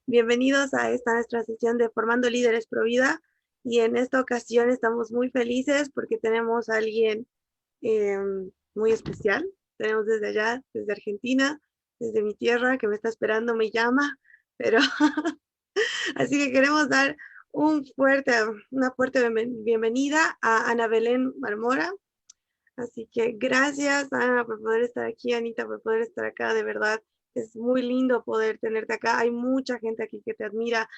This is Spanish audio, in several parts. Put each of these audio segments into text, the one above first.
Bienvenidos a esta nuestra sesión de Formando Líderes Pro Vida. Y en esta ocasión estamos muy felices porque tenemos a alguien eh, muy especial. Tenemos desde allá, desde Argentina, desde mi tierra, que me está esperando, me llama. Pero así que queremos dar una fuerte bienvenida a Ana Belén Marmora. Así que gracias, Ana, por poder estar aquí, Anita, por poder estar acá, de verdad. Es muy lindo poder tenerte acá. Hay mucha gente aquí que te admira.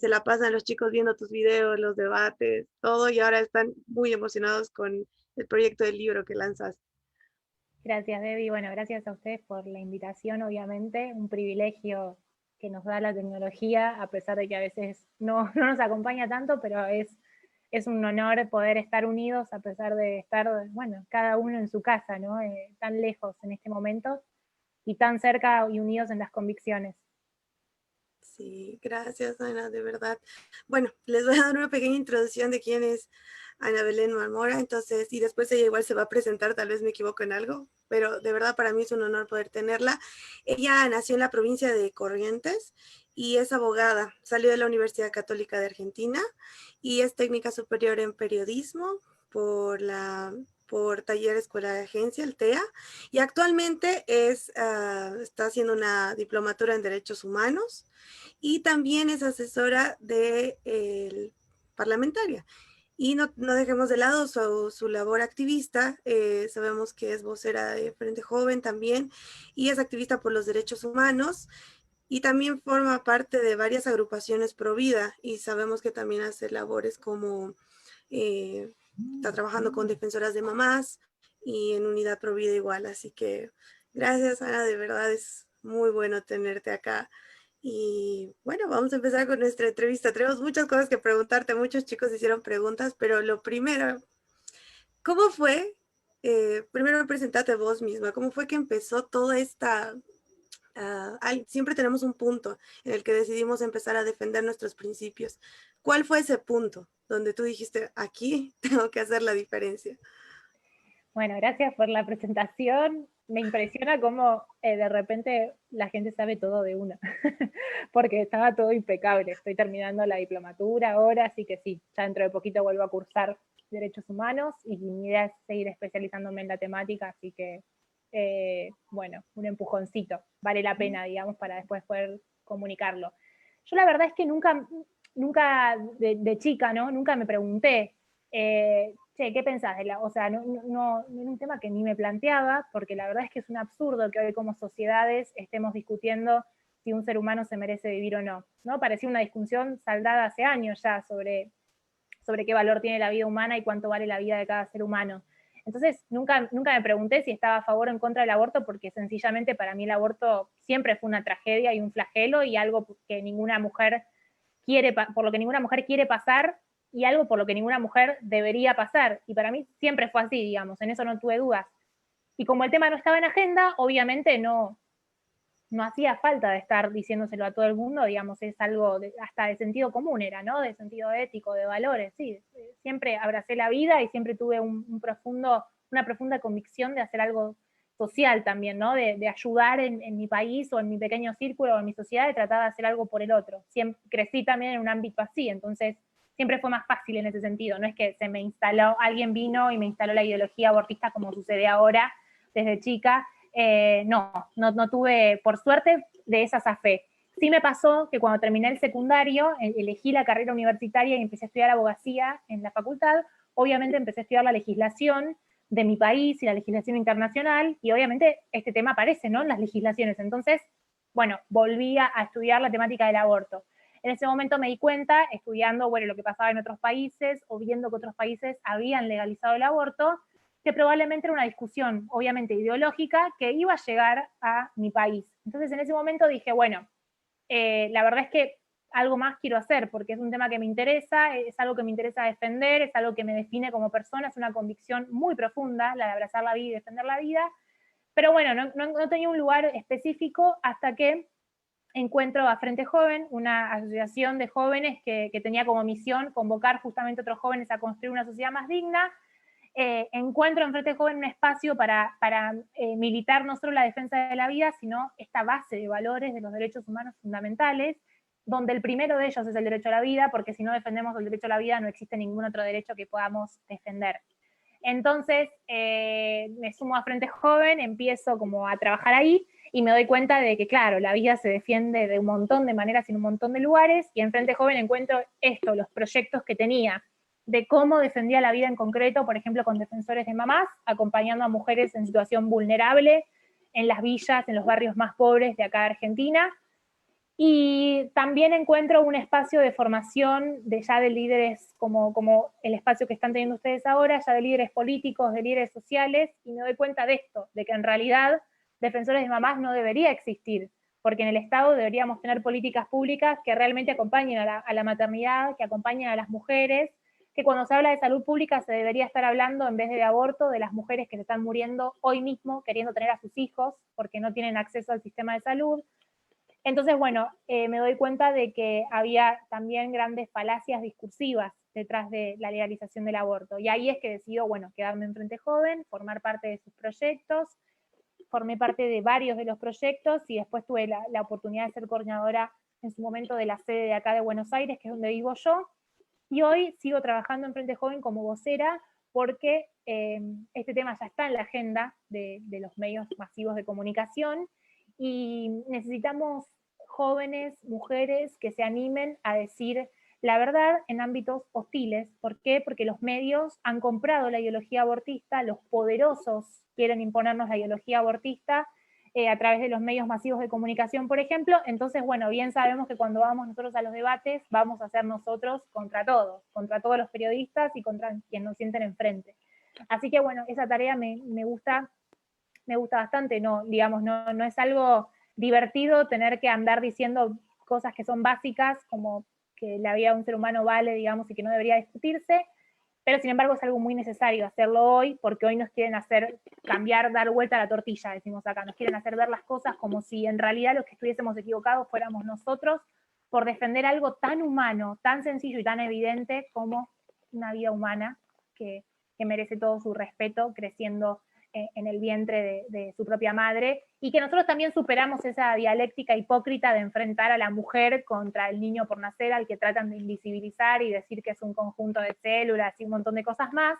Se la pasan los chicos viendo tus videos, los debates, todo, y ahora están muy emocionados con el proyecto del libro que lanzas. Gracias, Debbie. Bueno, gracias a ustedes por la invitación, obviamente. Un privilegio que nos da la tecnología, a pesar de que a veces no nos acompaña tanto, pero es un honor poder estar unidos a pesar de estar, bueno, cada uno en su casa, ¿no? Tan lejos en este momento y tan cerca y unidos en las convicciones. Sí, gracias, Ana, de verdad. Bueno, les voy a dar una pequeña introducción de quién es Ana Belén Marmora, entonces, y después ella igual se va a presentar, tal vez me equivoco en algo, pero de verdad para mí es un honor poder tenerla. Ella nació en la provincia de Corrientes y es abogada. Salió de la Universidad Católica de Argentina y es técnica superior en periodismo por Taller Escuela de Agencia, el TEA, y actualmente está haciendo una diplomatura en Derechos Humanos y también es asesora parlamentaria. Y no dejemos de lado su labor activista. Sabemos que es vocera de Frente Joven también y es activista por los derechos humanos y también forma parte de varias agrupaciones pro vida y sabemos que también hace labores como está trabajando con defensoras de mamás y en Unidad Pro Vida igual. Así que gracias, Ana, de verdad es muy bueno tenerte acá. Y bueno, vamos a empezar con nuestra entrevista. Tenemos muchas cosas que preguntarte, muchos chicos hicieron preguntas, pero lo primero, ¿cómo fue? Primero presentate vos misma, ¿cómo fue que empezó toda esta... siempre tenemos un punto en el que decidimos empezar a defender nuestros principios. ¿Cuál fue ese punto donde tú dijiste, aquí tengo que hacer la diferencia? Bueno, gracias por la presentación. Me impresiona cómo de repente la gente sabe todo de una, porque estaba todo impecable. Estoy terminando la diplomatura ahora, así que sí, ya dentro de poquito vuelvo a cursar Derechos Humanos y mi idea es seguir especializándome en la temática, así que, bueno, un empujoncito. Vale la pena, digamos, para después poder comunicarlo. Yo la verdad es que nunca de chica, ¿no? Nunca me pregunté che, ¿qué pensás? O sea, no era un tema que ni me planteaba, porque la verdad es que es un absurdo que hoy como sociedades estemos discutiendo si un ser humano se merece vivir o no. ¿No? Parecía una discusión saldada hace años ya sobre qué valor tiene la vida humana y cuánto vale la vida de cada ser humano. Entonces, nunca me pregunté si estaba a favor o en contra del aborto, porque sencillamente para mí el aborto siempre fue una tragedia y un flagelo y algo que ninguna mujer por lo que ninguna mujer quiere pasar y algo por lo que ninguna mujer debería pasar. Y para mí siempre fue así, digamos, en eso no tuve dudas. Y como el tema no estaba en agenda, obviamente no hacía falta de estar diciéndoselo a todo el mundo, digamos, es algo hasta de sentido común era, ¿no? De sentido ético, de valores, sí. Siempre abracé la vida y siempre tuve una profunda convicción de hacer algo social también, ¿no? De ayudar en mi país o en mi pequeño círculo o en mi sociedad, de tratar de hacer algo por el otro. Siempre, crecí también en un ámbito así, entonces siempre fue más fácil en ese sentido, no es que alguien vino y me instaló la ideología abortista como sucede ahora desde chica, no tuve, por suerte, de esa zafé. Sí me pasó que cuando terminé el secundario, elegí la carrera universitaria y empecé a estudiar abogacía en la facultad, obviamente empecé a estudiar la legislación de mi país y la legislación internacional, y obviamente este tema aparece, ¿no?, en las legislaciones. Entonces, bueno, volví a estudiar la temática del aborto. En ese momento me di cuenta, estudiando, bueno, lo que pasaba en otros países o viendo que otros países habían legalizado el aborto, que probablemente era una discusión, obviamente ideológica, que iba a llegar a mi país. Entonces en ese momento dije, bueno, la verdad es que algo más quiero hacer, porque es un tema que me interesa, es algo que me interesa defender, es algo que me define como persona, es una convicción muy profunda, la de abrazar la vida y defender la vida, pero bueno, no tenía un lugar específico hasta que encuentro a Frente Joven, una asociación de jóvenes que tenía como misión convocar justamente a otros jóvenes a construir una sociedad más digna. Encuentro en Frente Joven un espacio para militar no solo la defensa de la vida, sino esta base de valores de los derechos humanos fundamentales, donde el primero de ellos es el derecho a la vida, porque si no defendemos el derecho a la vida no existe ningún otro derecho que podamos defender. Entonces, me sumo a Frente Joven, empiezo como a trabajar ahí y me doy cuenta de que, claro, la vida se defiende de un montón de maneras en un montón de lugares, y en Frente Joven encuentro esto, los proyectos que tenía, de cómo defendía la vida en concreto, por ejemplo, con defensores de mamás, acompañando a mujeres en situación vulnerable, en las villas, en los barrios más pobres de acá de Argentina. Y también encuentro un espacio de formación ya de líderes, como el espacio que están teniendo ustedes ahora, ya de líderes políticos, de líderes sociales, y me doy cuenta de esto, de que en realidad defensores de mamás no debería existir, porque en el Estado deberíamos tener políticas públicas que realmente acompañen a la maternidad, que acompañen a las mujeres, que cuando se habla de salud pública se debería estar hablando, en vez de aborto, de las mujeres que se están muriendo hoy mismo queriendo tener a sus hijos porque no tienen acceso al sistema de salud. Entonces, bueno, me doy cuenta de que había también grandes falacias discursivas detrás de la legalización del aborto. Y ahí es que decido, bueno, quedarme en Frente Joven, formar parte de sus proyectos. Formé parte de varios de los proyectos y después tuve la oportunidad de ser coordinadora en su momento de la sede de acá de Buenos Aires, que es donde vivo yo. Y hoy sigo trabajando en Frente Joven como vocera porque este tema ya está en la agenda de los medios masivos de comunicación y necesitamos jóvenes, mujeres que se animen a decir la verdad en ámbitos hostiles. ¿Por qué? Porque los medios han comprado la ideología abortista, los poderosos quieren imponernos la ideología abortista a través de los medios masivos de comunicación, por ejemplo. Entonces, bueno, bien sabemos que cuando vamos nosotros a los debates, vamos a ser nosotros contra todos los periodistas y contra quien nos sienten enfrente. Así que, bueno, esa tarea me gusta bastante, no, digamos, no es algo divertido tener que andar diciendo cosas que son básicas, como que la vida de un ser humano vale, digamos, y que no debería discutirse, pero sin embargo es algo muy necesario hacerlo hoy, porque hoy nos quieren hacer cambiar, dar vuelta a la tortilla, decimos acá, nos quieren hacer ver las cosas como si en realidad los que estuviésemos equivocados fuéramos nosotros, por defender algo tan humano, tan sencillo y tan evidente como una vida humana que merece todo su respeto, creciendo en el vientre de su propia madre, y que nosotros también superamos esa dialéctica hipócrita de enfrentar a la mujer contra el niño por nacer, al que tratan de invisibilizar y decir que es un conjunto de células y un montón de cosas más,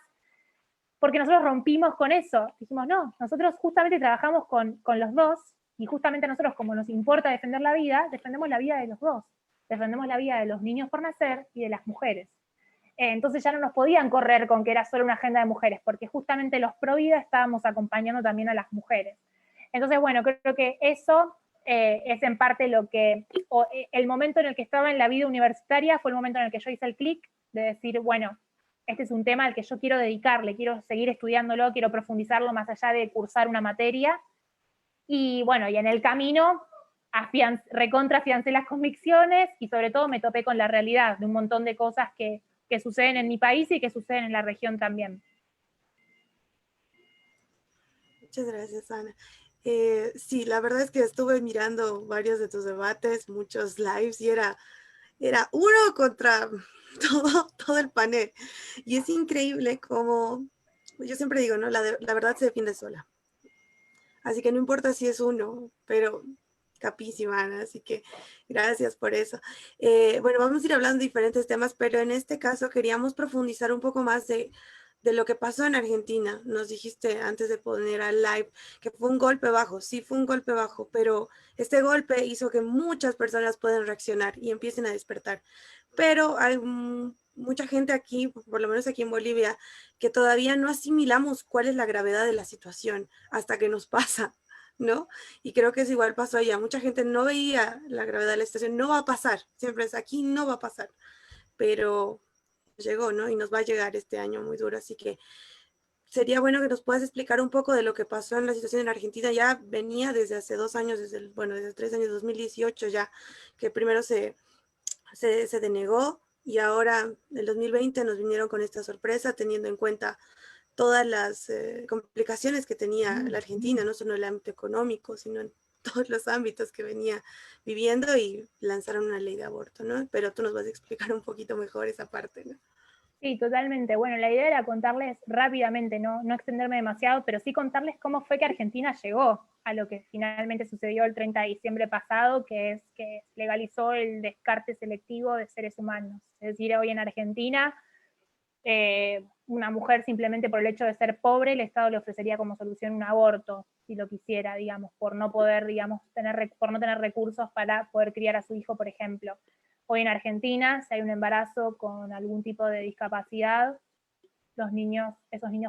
porque nosotros rompimos con eso. Dijimos, no, nosotros justamente trabajamos con los dos, y justamente a nosotros, como nos importa defender la vida, defendemos la vida de los dos. Defendemos la vida de los niños por nacer y de las mujeres. Entonces ya no nos podían correr con que era solo una agenda de mujeres, porque justamente los pro vida estábamos acompañando también a las mujeres. Entonces, bueno, creo que eso es en parte lo que, el momento en el que estaba en la vida universitaria fue el momento en el que yo hice el clic de decir, bueno, este es un tema al que yo quiero dedicarle, quiero seguir estudiándolo, quiero profundizarlo más allá de cursar una materia. Y bueno, y en el camino recontrafiancé las convicciones y sobre todo me topé con la realidad de un montón de cosas que suceden en mi país y que suceden en la región también. Muchas gracias, Ana. Sí, la verdad es que estuve mirando varios de tus debates, muchos lives, y era uno contra todo el panel. Y es increíble como, yo siempre digo, ¿no? La verdad se defiende sola. Así que no importa si es uno, pero capísima, Ana, así que gracias por eso. Bueno, vamos a ir hablando de diferentes temas, pero en este caso queríamos profundizar un poco más de lo que pasó en Argentina. Nos dijiste antes de poner al live que fue un golpe bajo. Sí, fue un golpe bajo, pero este golpe hizo que muchas personas puedan reaccionar y empiecen a despertar. Pero hay mucha gente aquí, por lo menos aquí en Bolivia, que todavía no asimilamos cuál es la gravedad de la situación hasta que nos pasa, ¿no? Y creo que es igual pasó allá. Mucha gente no veía la gravedad de la situación. No va a pasar. Siempre es aquí, no va a pasar. Pero llegó, ¿no? Y nos va a llegar este año muy duro, así que sería bueno que nos puedas explicar un poco de lo que pasó en la situación en Argentina. Ya venía desde hace 2 años, desde 3 años, 2018 ya, que primero se denegó y ahora el 2020 nos vinieron con esta sorpresa, teniendo en cuenta todas las complicaciones que tenía la Argentina, no solo en el ámbito económico, sino en todos los ámbitos que venía viviendo, y lanzaron una ley de aborto, ¿no? Pero tú nos vas a explicar un poquito mejor esa parte, ¿no? Sí, totalmente. Bueno, la idea era contarles rápidamente, no extenderme demasiado, pero sí contarles cómo fue que Argentina llegó a lo que finalmente sucedió el 30 de diciembre pasado, que es que legalizó el descarte selectivo de seres humanos. Es decir, hoy en Argentina, una mujer simplemente por el hecho de ser pobre, el Estado le ofrecería como solución un aborto, si lo quisiera, digamos, por no poder, digamos, por no tener recursos para poder criar a su hijo, por ejemplo. Hoy en Argentina, si hay un embarazo con algún tipo de discapacidad, esos niños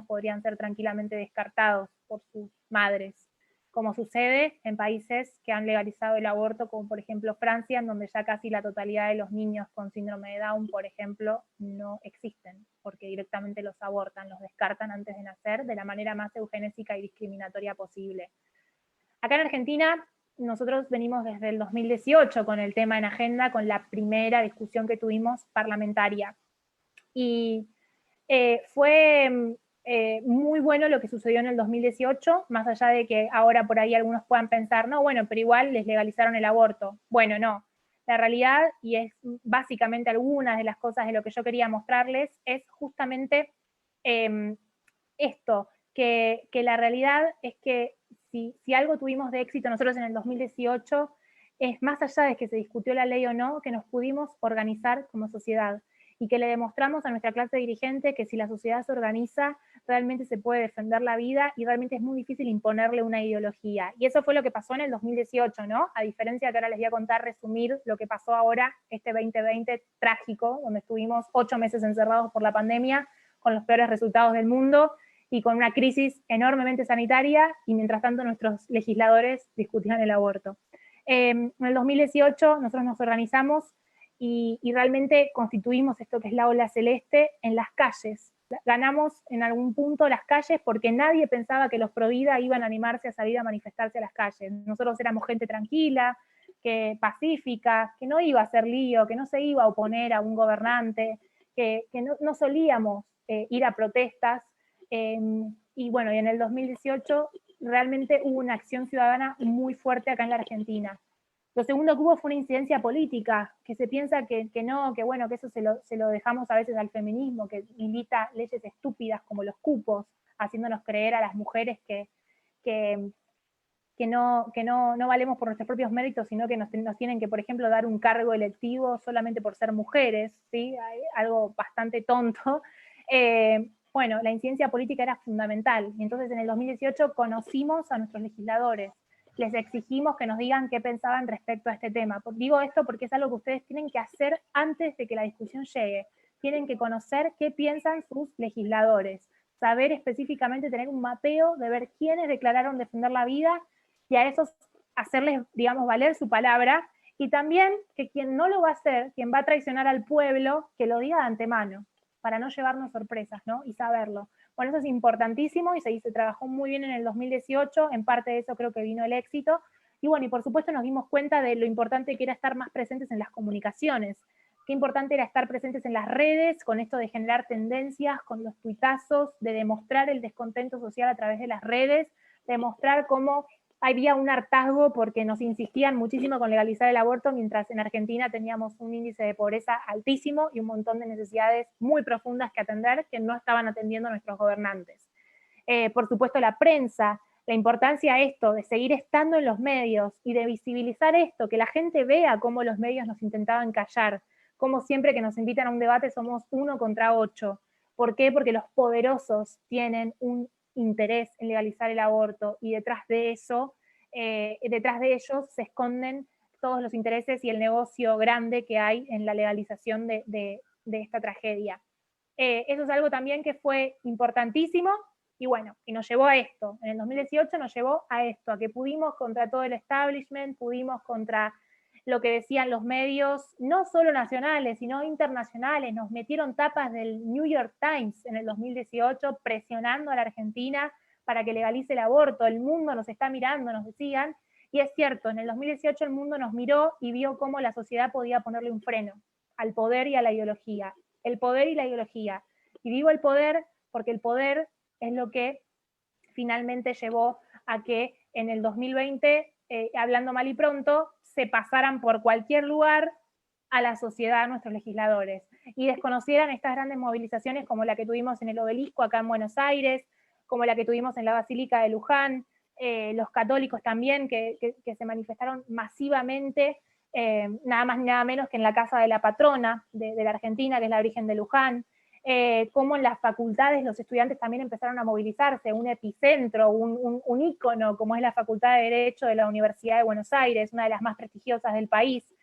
podrían ser tranquilamente descartados por sus madres, como sucede en países que han legalizado el aborto, como por ejemplo Francia, en donde ya casi la totalidad de los niños con síndrome de Down, por ejemplo, no existen, porque directamente los abortan, los descartan antes de nacer de la manera más eugenésica y discriminatoria posible. Acá en Argentina, nosotros venimos desde el 2018 con el tema en agenda, con la primera discusión que tuvimos parlamentaria. Y fue muy bueno lo que sucedió en el 2018, más allá de que ahora por ahí algunos puedan pensar, no, bueno, pero igual les legalizaron el aborto. Bueno, no. La realidad, y es básicamente algunas de las cosas de lo que yo quería mostrarles, es justamente esto, que la realidad es que si algo tuvimos de éxito nosotros en el 2018, es más allá de que se discutió la ley o no, que nos pudimos organizar como sociedad y que le demostramos a nuestra clase dirigente que si la sociedad se organiza, realmente se puede defender la vida y realmente es muy difícil imponerle una ideología. Y eso fue lo que pasó en el 2018, ¿no? A diferencia que ahora les voy a contar, resumir lo que pasó ahora, este 2020 trágico, donde estuvimos 8 meses encerrados por la pandemia, con los peores resultados del mundo y con una crisis enormemente sanitaria, y mientras tanto nuestros legisladores discutían el aborto. En el 2018 nosotros nos organizamos y realmente constituimos esto que es la ola celeste en las calles. Ganamos en algún punto las calles porque nadie pensaba que los pro vida iban a animarse a salir a manifestarse a las calles. Nosotros éramos gente tranquila, pacífica, que no iba a hacer lío, que no se iba a oponer a un gobernante, que no solíamos ir a protestas. Y bueno, y en el 2018 realmente hubo una acción ciudadana muy fuerte acá en la Argentina. Lo segundo que hubo fue una incidencia política, que se piensa que no, que bueno, que eso se lo dejamos a veces al feminismo, que milita leyes estúpidas como los cupos, haciéndonos creer a las mujeres que, no valemos por nuestros propios méritos, sino que nos tienen que, por ejemplo, dar un cargo electivo solamente por ser mujeres, ¿sí? Algo bastante tonto. Bueno, la incidencia política era fundamental. Y entonces en el 2018 conocimos a nuestros legisladores, les exigimos que nos digan qué pensaban respecto a este tema. Digo esto porque es algo que ustedes tienen que hacer antes de que la discusión llegue. Tienen que conocer qué piensan sus legisladores, saber específicamente, tener un mapeo de ver quiénes declararon defender la vida y a esos hacerles, digamos, valer su palabra, y también que quien no lo va a hacer, quien va a traicionar al pueblo, que lo diga de antemano, para no llevarnos sorpresas, ¿no? Y saberlo. Bueno, eso es importantísimo y se trabajó muy bien en el 2018, en parte de eso creo que vino el éxito. Y bueno, y por supuesto nos dimos cuenta de lo importante que era estar más presentes en las comunicaciones, qué importante era estar presentes en las redes, con esto de generar tendencias, con los tuitazos, de demostrar el descontento social a través de las redes, de mostrar cómo había un hartazgo porque nos insistían muchísimo con legalizar el aborto, mientras en Argentina teníamos un índice de pobreza altísimo y un montón de necesidades muy profundas que atender que no estaban atendiendo nuestros gobernantes. Por supuesto, la prensa, la importancia de esto, de seguir estando en los medios y de visibilizar esto, que la gente vea cómo los medios nos intentaban callar, cómo siempre que nos invitan a un debate somos 1 contra 8. ¿Por qué? Porque los poderosos tienen un interés en legalizar el aborto y detrás de eso, detrás de ellos se esconden todos los intereses y el negocio grande que hay en la legalización de esta tragedia. Eso es algo también que fue importantísimo y bueno, y nos llevó a esto. En el 2018 nos llevó a esto, a que pudimos contra todo el establishment, pudimos contra lo que decían los medios, no solo nacionales, sino internacionales. Nos metieron tapas del New York Times en el 2018 presionando a la Argentina para que legalice el aborto. El mundo nos está mirando, nos decían. Y es cierto, en el 2018 el mundo nos miró y vio cómo la sociedad podía ponerle un freno al poder y a la ideología. El poder y la ideología. Y digo el poder porque el poder es lo que finalmente llevó a que en el 2020, hablando mal y pronto, se pasaran por cualquier lugar a la sociedad, a nuestros legisladores. y desconocieran estas grandes movilizaciones como la que tuvimos en el Obelisco acá en Buenos Aires, como la que tuvimos en la Basílica de Luján, los católicos también que se manifestaron masivamente, nada más ni nada menos que en la casa de la patrona de la Argentina, que es la Virgen de Luján, cómo en las facultades los estudiantes también empezaron a movilizarse, un epicentro, un ícono, como es la Facultad de Derecho de la Universidad de Buenos Aires, una de las más prestigiosas del país,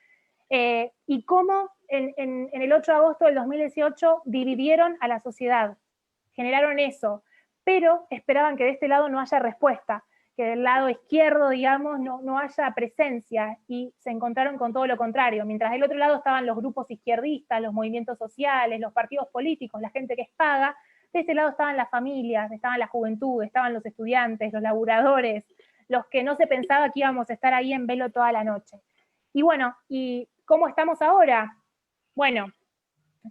y cómo en el 8 de agosto del 2018 dividieron a la sociedad, generaron eso, pero esperaban que de este lado no haya respuesta, que del lado izquierdo, digamos, no haya presencia, y se encontraron con todo lo contrario. Mientras del otro lado estaban los grupos izquierdistas, los movimientos sociales, los partidos políticos, la gente que es paga, de este lado estaban las familias, estaban la juventud, estaban los estudiantes, los laburadores, los que no se pensaba que íbamos a estar ahí en velo toda la noche. Y bueno, ¿y cómo estamos ahora? Bueno,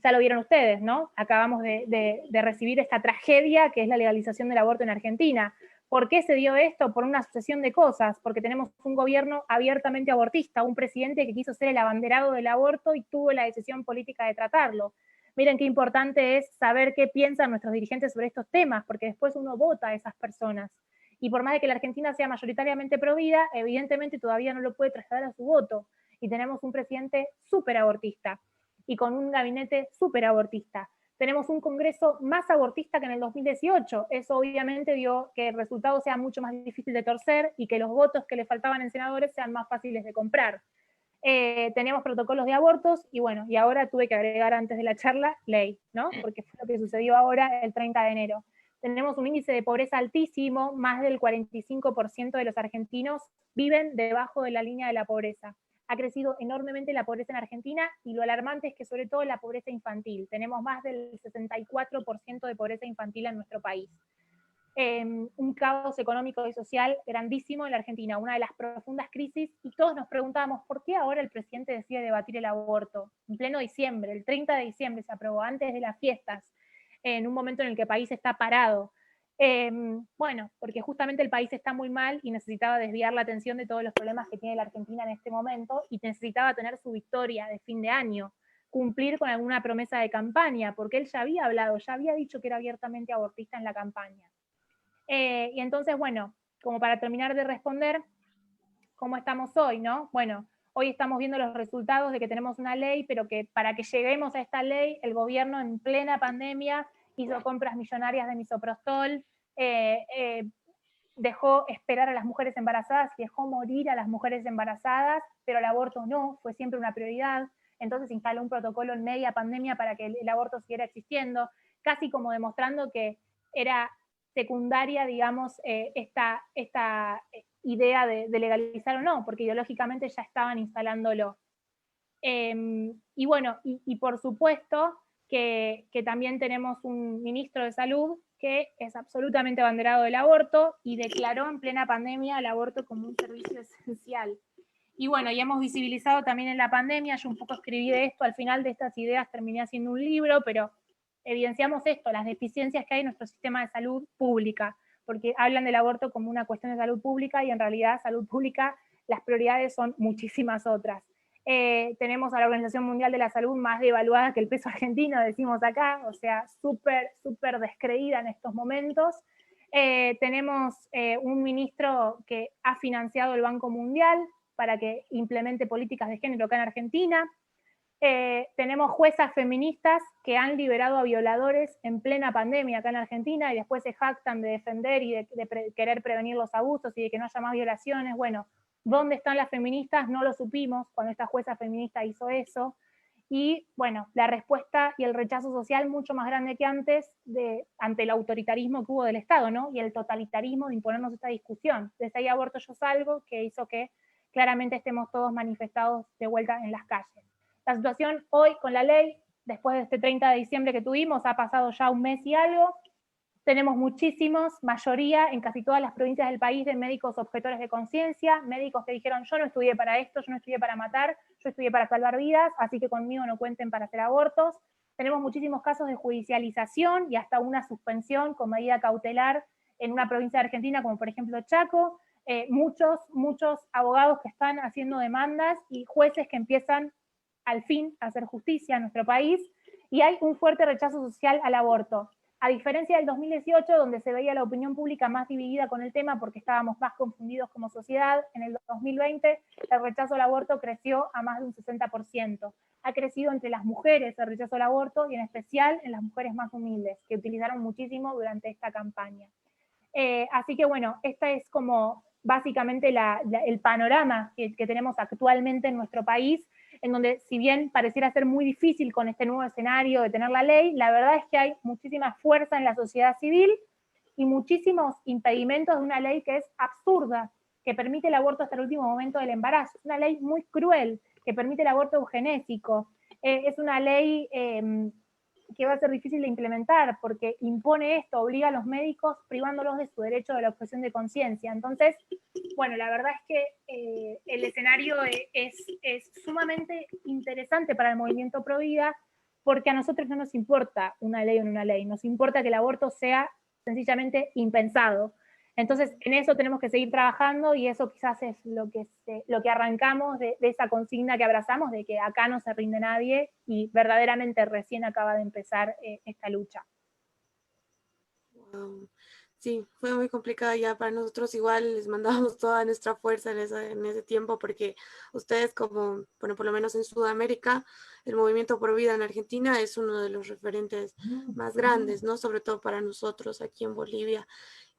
ya lo vieron ustedes, ¿no? Acabamos de recibir esta tragedia que es la legalización del aborto en Argentina. ¿Por qué se dio esto? Por una sucesión de cosas, porque tenemos un gobierno abiertamente abortista, un presidente que quiso ser el abanderado del aborto y tuvo la decisión política de tratarlo. Miren qué importante es saber qué piensan nuestros dirigentes sobre estos temas, porque después uno vota a esas personas. Y por más de que la Argentina sea mayoritariamente pro vida, evidentemente todavía no lo puede trasladar a su voto. Y tenemos un presidente súper abortista y con un gabinete súper abortista. Tenemos un Congreso más abortista que en el 2018. Eso obviamente dio que el resultado sea mucho más difícil de torcer y que los votos que le faltaban en senadores sean más fáciles de comprar. Teníamos protocolos de abortos y bueno, y ahora tuve que agregar antes de la charla ley, ¿no? Porque fue lo que sucedió ahora el 30 de enero. Tenemos un índice de pobreza altísimo, más del 45% de los argentinos viven debajo de la línea de la pobreza. Ha crecido enormemente la pobreza en Argentina y lo alarmante es que sobre todo la pobreza infantil. Tenemos más del 64% de pobreza infantil en nuestro país. Un caos económico y social grandísimo en la Argentina, una de las profundas crisis, y todos nos preguntábamos por qué ahora el presidente decide debatir el aborto. En pleno diciembre, el 30 de diciembre se aprobó, antes de las fiestas, en un momento en el que el país está parado. Bueno, porque justamente el país está muy mal y necesitaba desviar la atención de todos los problemas que tiene la Argentina en este momento y necesitaba tener su victoria de fin de año, cumplir con alguna promesa de campaña, porque él ya había hablado, ya había dicho que era abiertamente abortista en la campaña. Y entonces, bueno, como para terminar de responder, ¿cómo estamos hoy, no? Bueno, hoy estamos viendo los resultados de que tenemos una ley, pero que para que lleguemos a esta ley, el gobierno en plena pandemia hizo compras millonarias de misoprostol, dejó esperar a las mujeres embarazadas y dejó morir a las mujeres embarazadas, pero el aborto no, fue siempre una prioridad. Entonces instaló un protocolo en media pandemia para que el aborto siguiera existiendo, casi como demostrando que era secundaria, digamos, esta idea de legalizar o no, porque ideológicamente ya estaban instalándolo. Y bueno, y por supuesto que también tenemos un ministro de salud que es absolutamente abanderado del aborto y declaró en plena pandemia el aborto como un servicio esencial. Y bueno, y hemos visibilizado también en la pandemia, yo un poco escribí de esto, al final de estas ideas terminé haciendo un libro, pero evidenciamos esto, las deficiencias que hay en nuestro sistema de salud pública, porque hablan del aborto como una cuestión de salud pública y en realidad salud pública, las prioridades son muchísimas otras. Tenemos a la Organización Mundial de la Salud más devaluada que el peso argentino, decimos acá, o sea, súper, súper descreída en estos momentos. Tenemos un ministro que ha financiado el Banco Mundial para que implemente políticas de género acá en Argentina. Tenemos juezas feministas que han liberado a violadores en plena pandemia acá en Argentina y después se jactan de defender y de querer prevenir los abusos y de que no haya más violaciones. Bueno, ¿dónde están las feministas? No lo supimos cuando esta jueza feminista hizo eso. Y bueno, la respuesta y el rechazo social mucho más grande que antes ante el autoritarismo que hubo del Estado, ¿no? Y el totalitarismo de imponernos esta discusión. Desde ahí aborto yo salgo, que hizo que claramente estemos todos manifestados de vuelta en las calles. La situación hoy con la ley, después de este 30 de diciembre que tuvimos, ha pasado ya un mes y algo. Tenemos muchísimos, mayoría en casi todas las provincias del país, de médicos objetores de conciencia, médicos que dijeron yo no estudié para esto, yo no estudié para matar, yo estudié para salvar vidas, así que conmigo no cuenten para hacer abortos. Tenemos muchísimos casos de judicialización y hasta una suspensión con medida cautelar en una provincia de Argentina, como por ejemplo Chaco. Muchos abogados que están haciendo demandas y jueces que empiezan al fin a hacer justicia en nuestro país. y hay un fuerte rechazo social al aborto. A diferencia del 2018, donde se veía la opinión pública más dividida con el tema porque estábamos más confundidos como sociedad, en el 2020 el rechazo al aborto creció a más de un 60%. Ha crecido entre las mujeres el rechazo al aborto y en especial en las mujeres más humildes, que utilizaron muchísimo durante esta campaña. Así que bueno, esta es como básicamente el panorama que tenemos actualmente en nuestro país, en donde si bien pareciera ser muy difícil con este nuevo escenario de tener la ley, la verdad es que hay muchísima fuerza en la sociedad civil y muchísimos impedimentos de una ley que es absurda, que permite el aborto hasta el último momento del embarazo. Es una ley muy cruel, que permite el aborto eugenésico. Es una ley que va a ser difícil de implementar porque impone esto, obliga a los médicos privándolos de su derecho de la objeción de conciencia. Entonces, bueno, la verdad es que el escenario es sumamente interesante para el movimiento pro vida porque a nosotros no nos importa una ley o no una ley, nos importa que el aborto sea sencillamente impensado. Entonces, en eso tenemos que seguir trabajando y eso quizás es lo que arrancamos de esa consigna que abrazamos, de que acá no se rinde nadie y verdaderamente recién acaba de empezar esta lucha. Wow. Sí, fue muy complicada ya para nosotros. Igual les mandábamos toda nuestra fuerza en ese tiempo porque ustedes como, bueno, por lo menos en Sudamérica, el movimiento por vida en Argentina es uno de los referentes más grandes, ¿no? Sobre todo para nosotros aquí en Bolivia.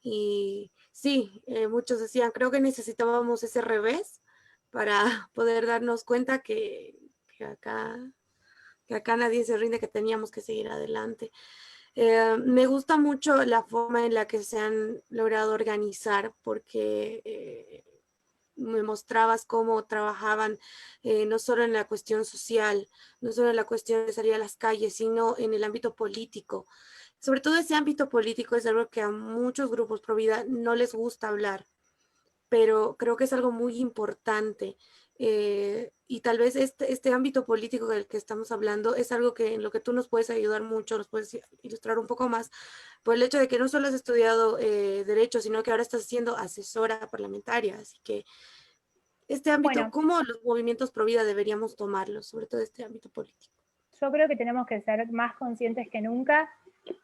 Y sí, muchos decían, creo que necesitábamos ese revés para poder darnos cuenta que acá, que acá nadie se rinde, que teníamos que seguir adelante. Me gusta mucho la forma en la que se han logrado organizar porque me mostrabas cómo trabajaban no solo en la cuestión social, no solo en la cuestión de salir a las calles, sino en el ámbito político. Sobre todo ese ámbito político es algo que a muchos grupos pro vida no les gusta hablar, pero creo que es algo muy importante. Y tal vez este ámbito político del que estamos hablando es algo que en lo que tú nos puedes ayudar mucho, nos puedes ilustrar un poco más, por el hecho de que no solo has estudiado Derecho, sino que ahora estás siendo asesora parlamentaria. Así que este ámbito, Bueno, ¿cómo los movimientos pro vida deberíamos tomarlos, sobre todo este ámbito político? yo creo que tenemos que ser más conscientes que nunca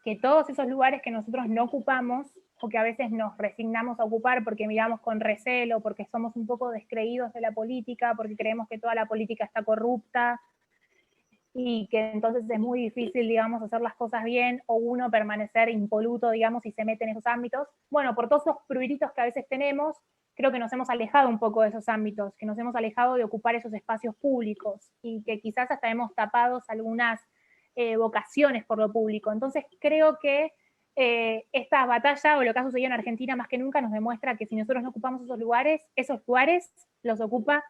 que todos esos lugares que nosotros no ocupamos o que a veces nos resignamos a ocupar porque miramos con recelo, porque somos un poco descreídos de la política, porque creemos que toda la política está corrupta y que entonces es muy difícil, digamos, hacer las cosas bien o uno permanecer impoluto, digamos, y se mete en esos ámbitos. Bueno, por todos esos pruritos que a veces tenemos, creo que nos hemos alejado un poco de esos ámbitos, que nos hemos alejado de ocupar esos espacios públicos y que quizás hasta hemos tapado algunas vocaciones por lo público. Entonces creo que esta batalla o lo que ha sucedido en Argentina más que nunca nos demuestra que si nosotros no ocupamos esos lugares los ocupa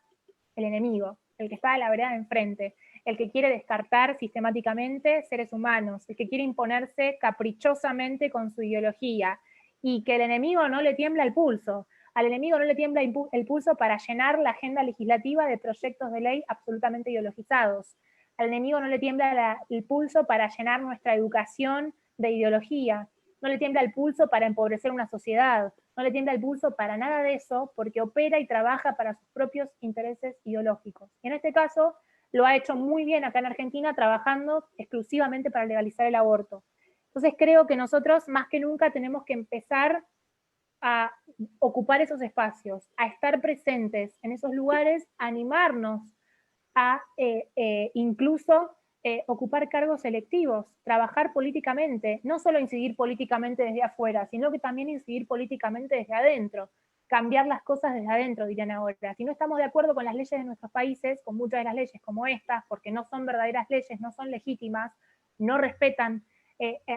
el enemigo, el que está a la vereda de enfrente, el que quiere descartar sistemáticamente seres humanos, el que quiere imponerse caprichosamente con su ideología y que el enemigo no le tiembla el pulso. Al enemigo no le tiembla el pulso para llenar la agenda legislativa de proyectos de ley absolutamente ideologizados. Al enemigo no le tiembla el pulso para llenar nuestra educación de ideología. No le tiembla el pulso para empobrecer una sociedad. No le tiembla el pulso para nada de eso porque opera y trabaja para sus propios intereses ideológicos. Y en este caso lo ha hecho muy bien acá en Argentina trabajando exclusivamente para legalizar el aborto. Entonces creo que nosotros más que nunca tenemos que empezar a ocupar esos espacios, a estar presentes en esos lugares, a animarnos a incluso ocupar cargos electivos, trabajar políticamente, no solo incidir políticamente desde afuera, sino que también incidir políticamente desde adentro, cambiar las cosas desde adentro, dirían ahora. Si no estamos de acuerdo con las leyes de nuestros países, con muchas de las leyes como estas, porque no son verdaderas leyes, no son legítimas, no respetan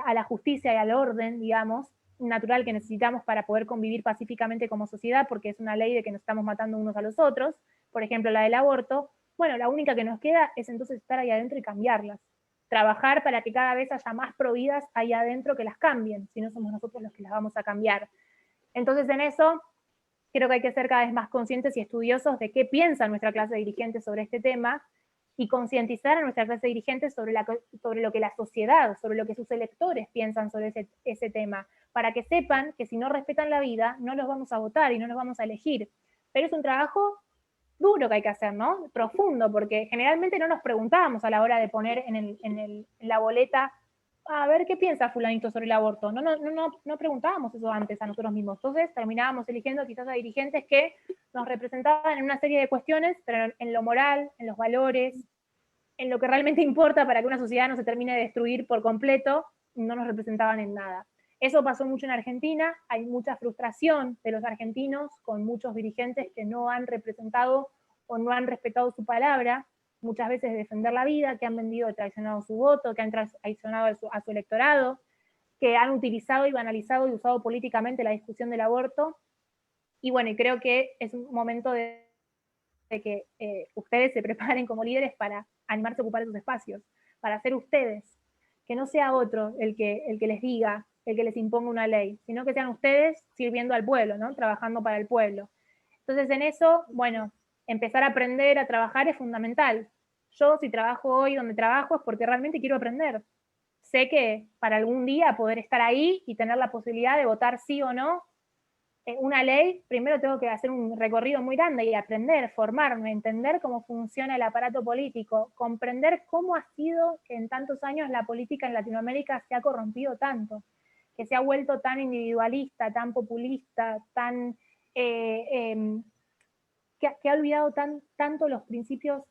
a la justicia y al orden, digamos, natural que necesitamos para poder convivir pacíficamente como sociedad, porque es una ley de que nos estamos matando unos a los otros, por ejemplo la del aborto, bueno, la única que nos queda es entonces estar ahí adentro y cambiarlas. Trabajar para que cada vez haya más providas ahí adentro que las cambien, si no somos nosotros los que las vamos a cambiar. Entonces en eso creo que hay que ser cada vez más conscientes y estudiosos de qué piensa nuestra clase dirigente sobre este tema y concientizar a nuestra clase dirigente sobre lo que la sociedad, sobre lo que sus electores piensan sobre ese tema, para que sepan que si no respetan la vida, no los vamos a votar y no los vamos a elegir. Pero es un trabajo duro que hay que hacer, ¿no? Profundo, porque generalmente no nos preguntábamos a la hora de poner en la boleta, a ver qué piensa fulanito sobre el aborto. No preguntábamos eso antes a nosotros mismos. Entonces terminábamos eligiendo quizás a dirigentes que nos representaban en una serie de cuestiones, pero en lo moral, en los valores, en lo que realmente importa para que una sociedad no se termine de destruir por completo, no nos representaban en nada. Eso pasó mucho en Argentina, hay mucha frustración de los argentinos con muchos dirigentes que no han representado o no han respetado su palabra, muchas veces de defender la vida, que han vendido y traicionado su voto, que han traicionado a su electorado, que han utilizado y banalizado y usado políticamente la discusión del aborto. Y bueno, y creo que es un momento de que ustedes se preparen como líderes para animarse a ocupar esos espacios, para ser ustedes, que no sea otro el que les diga, el que les imponga una ley, sino que sean ustedes sirviendo al pueblo, ¿no? Trabajando para el pueblo. Entonces en eso, bueno, empezar a aprender a trabajar es fundamental. Yo si trabajo hoy donde trabajo es porque realmente quiero aprender. Sé que para algún día poder estar ahí y tener la posibilidad de votar sí o no una ley, primero tengo que hacer un recorrido muy grande y aprender, formarme, entender cómo funciona el aparato político, comprender cómo ha sido que en tantos años la política en Latinoamérica se ha corrompido tanto, que se ha vuelto tan individualista, tan populista, tan eh, eh, que ha olvidado tanto los principios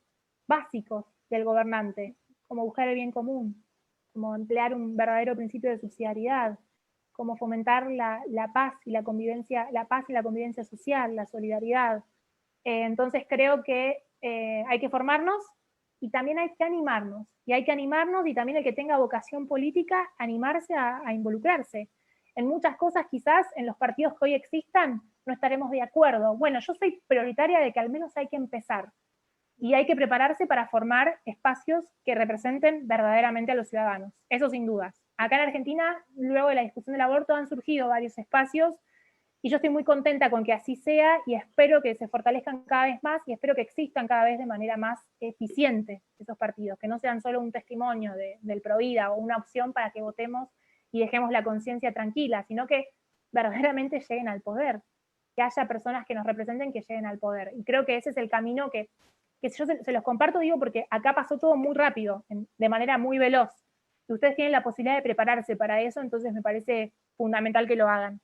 básicos del gobernante, como buscar el bien común, como emplear un verdadero principio de subsidiariedad, como fomentar la paz y la paz y la convivencia social, la solidaridad. Entonces creo que hay que formarnos y también hay que animarnos. Y hay que animarnos y también el que tenga vocación política, animarse a involucrarse. En muchas cosas quizás en los partidos que hoy existan no estaremos de acuerdo. Bueno, yo soy prioritaria de que al menos hay que empezar y hay que prepararse para formar espacios que representen verdaderamente a los ciudadanos. Eso sin dudas. Acá en Argentina, luego de la discusión del aborto, han surgido varios espacios y yo estoy muy contenta con que así sea y espero que se fortalezcan cada vez más y espero que existan cada vez de manera más eficiente esos partidos, que no sean solo un testimonio del Provida o una opción para que votemos y dejemos la conciencia tranquila, sino que verdaderamente lleguen al poder, que haya personas que nos representen que lleguen al poder. Y creo que ese es el camino que yo se los comparto, digo, porque acá pasó todo muy rápido, de manera muy veloz. Si ustedes tienen la posibilidad de prepararse para eso, entonces me parece fundamental que lo hagan.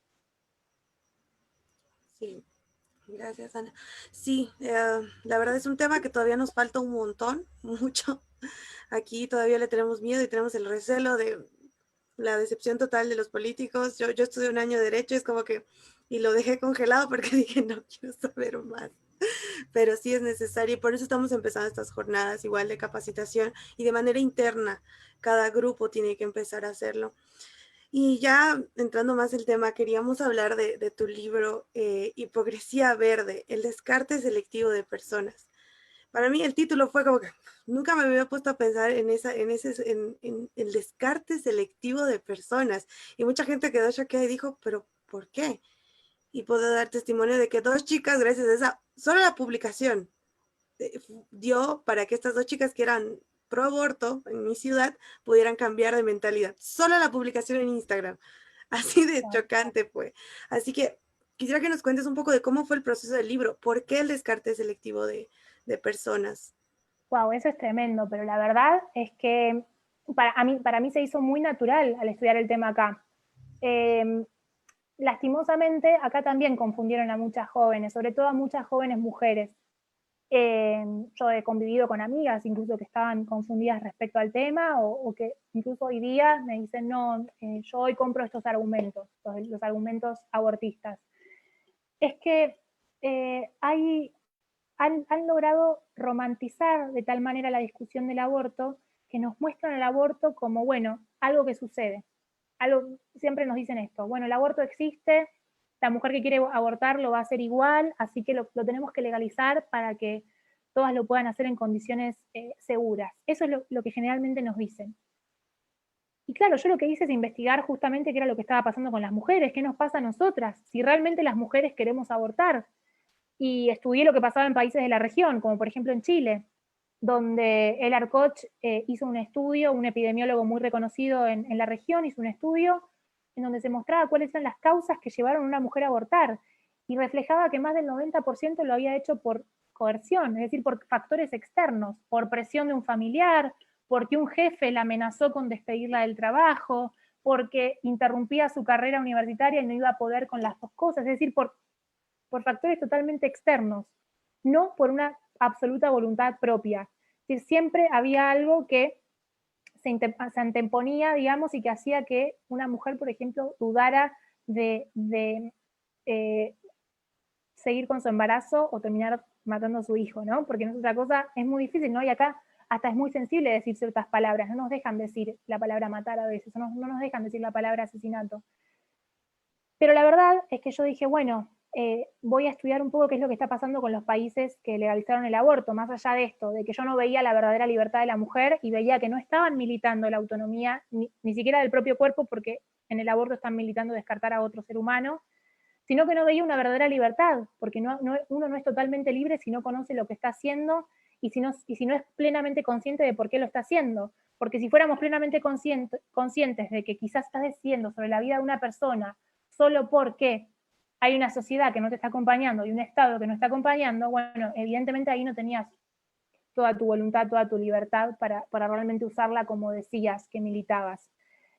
Sí, gracias, Ana. Sí, la verdad es un tema que todavía nos falta un montón, mucho. Aquí todavía le tenemos miedo y tenemos el recelo de la decepción total de los políticos. Yo estudié un año de Derecho, es como que, y lo dejé congelado porque dije, no quiero saber más. Pero sí es necesario y por eso estamos empezando estas jornadas igual de capacitación y de manera interna. Cada grupo tiene que empezar a hacerlo. Y ya entrando más el tema, queríamos hablar de tu libro Hipocresía Verde, el descarte selectivo de personas. Para mí el título fue como que nunca me había puesto a pensar en el descarte selectivo de personas. Y mucha gente quedó choqueada y dijo, pero ¿por qué? Y puedo dar testimonio de que dos chicas, gracias a esa, solo la publicación, dio para que estas dos chicas que eran pro aborto en mi ciudad pudieran cambiar de mentalidad. Solo la publicación en Instagram. Así de chocante fue. Así que quisiera que nos cuentes un poco de cómo fue el proceso del libro. ¿Por qué el descarte selectivo de personas? Wow, eso es tremendo, pero la verdad es que para mí se hizo muy natural al estudiar el tema acá. Eh, Lastimosamente, acá también confundieron a muchas jóvenes, sobre todo a muchas jóvenes mujeres. Yo he convivido con amigas incluso que estaban confundidas respecto al tema o que incluso hoy día me dicen, no, yo hoy compro estos argumentos, los argumentos abortistas. Es que han logrado romantizar de tal manera la discusión del aborto que nos muestran el aborto como, bueno, algo que sucede. Siempre nos dicen esto, bueno, el aborto existe, la mujer que quiere abortar lo va a hacer igual, así que lo tenemos que legalizar para que todas lo puedan hacer en condiciones seguras. Eso es lo que generalmente nos dicen. Y claro, yo lo que hice es investigar justamente qué era lo que estaba pasando con las mujeres, qué nos pasa a nosotras, si realmente las mujeres queremos abortar. Y estudié lo que pasaba en países de la región, como por ejemplo en Chile, donde el Arcoch hizo un estudio, un epidemiólogo muy reconocido en la región hizo un estudio en donde se mostraba cuáles eran las causas que llevaron a una mujer a abortar y reflejaba que más del 90% lo había hecho por coerción, es decir, por factores externos, por presión de un familiar, porque un jefe la amenazó con despedirla del trabajo, porque interrumpía su carrera universitaria y no iba a poder con las dos cosas, es decir, por factores totalmente externos, no por una absoluta voluntad propia. Es decir, siempre había algo que se anteponía, digamos, y que hacía que una mujer, por ejemplo, dudara de seguir con su embarazo o terminar matando a su hijo, ¿no? Porque no es otra cosa, es muy difícil, ¿no? Y acá hasta es muy sensible decir ciertas palabras, no nos dejan decir la palabra matar a veces, no nos dejan decir la palabra asesinato. Pero la verdad es que yo dije, bueno, voy a estudiar un poco qué es lo que está pasando con los países que legalizaron el aborto, más allá de esto, de que yo no veía la verdadera libertad de la mujer y veía que no estaban militando la autonomía, ni siquiera del propio cuerpo, porque en el aborto están militando descartar a otro ser humano, sino que no veía una verdadera libertad, porque uno no es totalmente libre si no conoce lo que está haciendo y si no es plenamente consciente de por qué lo está haciendo. Porque si fuéramos plenamente conscientes de que quizás estás decidiendo sobre la vida de una persona solo porque hay una sociedad que no te está acompañando y un Estado que no está acompañando, bueno, evidentemente ahí no tenías toda tu voluntad, toda tu libertad para realmente usarla como decías que militabas.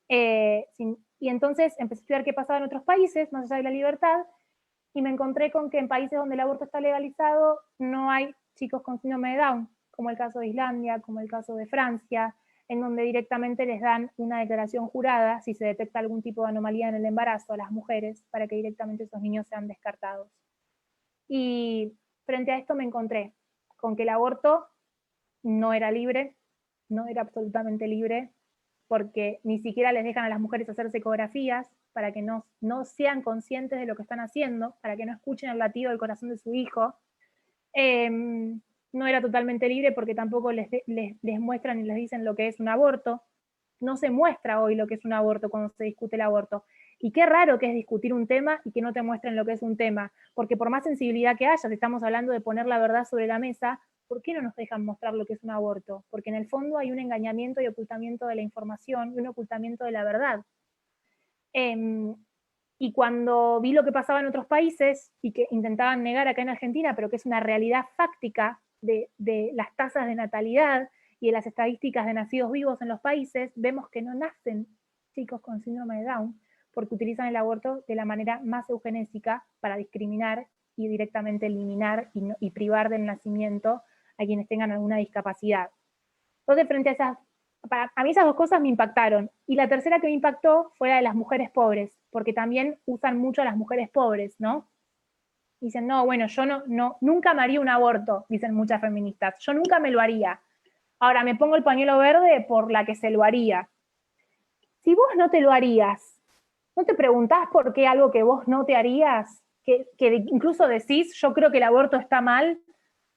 Y entonces empecé a estudiar qué pasaba en otros países, más allá de la libertad, y me encontré con que en países donde el aborto está legalizado no hay chicos con síndrome de Down, como el caso de Islandia, como el caso de Francia, en donde directamente les dan una declaración jurada si se detecta algún tipo de anomalía en el embarazo a las mujeres para que directamente esos niños sean descartados. Y frente a esto me encontré con que el aborto no era libre, no era absolutamente libre, porque ni siquiera les dejan a las mujeres hacerse ecografías para que no sean conscientes de lo que están haciendo, para que no escuchen el latido del corazón de su hijo. No era totalmente libre porque tampoco les muestran y les dicen lo que es un aborto. No se muestra hoy lo que es un aborto cuando se discute el aborto. Y qué raro que es discutir un tema y que no te muestren lo que es un tema, porque por más sensibilidad que haya, si estamos hablando de poner la verdad sobre la mesa, ¿por qué no nos dejan mostrar lo que es un aborto? Porque en el fondo hay un engañamiento y ocultamiento de la información y un ocultamiento de la verdad. Y cuando vi lo que pasaba en otros países y que intentaban negar acá en Argentina, pero que es una realidad fáctica de las tasas de natalidad y de las estadísticas de nacidos vivos en los países, vemos que no nacen chicos con síndrome de Down porque utilizan el aborto de la manera más eugenésica para discriminar y directamente eliminar y privar del nacimiento a quienes tengan alguna discapacidad. Entonces, frente a a mí esas dos cosas me impactaron. Y la tercera que me impactó fue la de las mujeres pobres, porque también usan mucho a las mujeres pobres, ¿no? Dicen, no, bueno, yo nunca me haría un aborto, dicen muchas feministas. Yo nunca me lo haría. Ahora me pongo el pañuelo verde por la que se lo haría. Si vos no te lo harías, ¿no te preguntás por qué algo que vos no te harías? Que incluso decís, yo creo que el aborto está mal,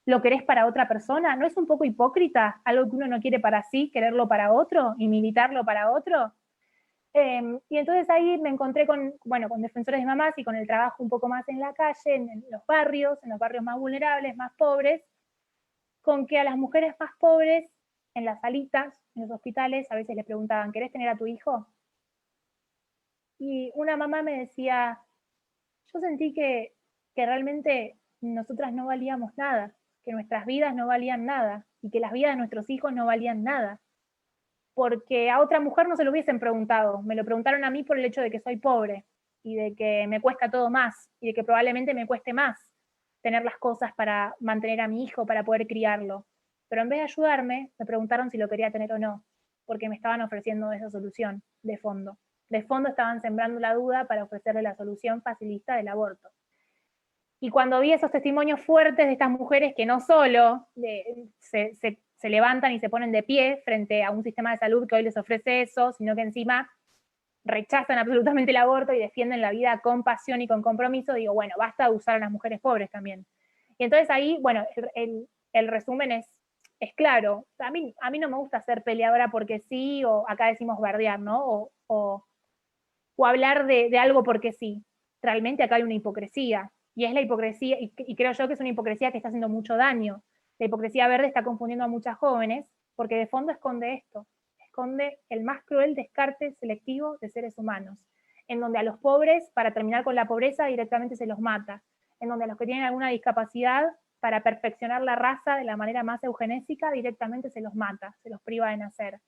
lo querés para otra persona. ¿No es un poco hipócrita algo que uno no quiere para sí, quererlo para otro y militarlo para otro? Y entonces ahí me encontré con defensores de mamás y con el trabajo un poco más en la calle, en los barrios más vulnerables, más pobres, con que a las mujeres más pobres, en las salitas, en los hospitales, a veces les preguntaban, ¿querés tener a tu hijo? Y una mamá me decía, yo sentí que realmente nosotras no valíamos nada, que nuestras vidas no valían nada y que las vidas de nuestros hijos no valían nada. Porque a otra mujer no se lo hubiesen preguntado, me lo preguntaron a mí por el hecho de que soy pobre y de que me cuesta todo más y de que probablemente me cueste más tener las cosas para mantener a mi hijo, para poder criarlo. Pero en vez de ayudarme, me preguntaron si lo quería tener o no, porque me estaban ofreciendo esa solución de fondo. De fondo estaban sembrando la duda para ofrecerle la solución facilista del aborto. Y cuando vi esos testimonios fuertes de estas mujeres que no solo se levantan y se ponen de pie frente a un sistema de salud que hoy les ofrece eso, sino que encima rechazan absolutamente el aborto y defienden la vida con pasión y con compromiso, digo, bueno, basta de usar a las mujeres pobres también. Y entonces ahí, bueno, el resumen es claro. A mí no me gusta ser peleadora porque sí, o acá decimos bardear, ¿no? O hablar de algo porque sí. Realmente acá hay una hipocresía. Y es la hipocresía, y creo yo que es una hipocresía que está haciendo mucho daño. La hipocresía verde está confundiendo a muchas jóvenes, porque de fondo esconde esto. Esconde el más cruel descarte selectivo de seres humanos, en donde a los pobres, para terminar con la pobreza, directamente se los mata, en donde a los que tienen alguna discapacidad para perfeccionar la raza de la manera más eugenésica, directamente se los mata, se los priva de nacer.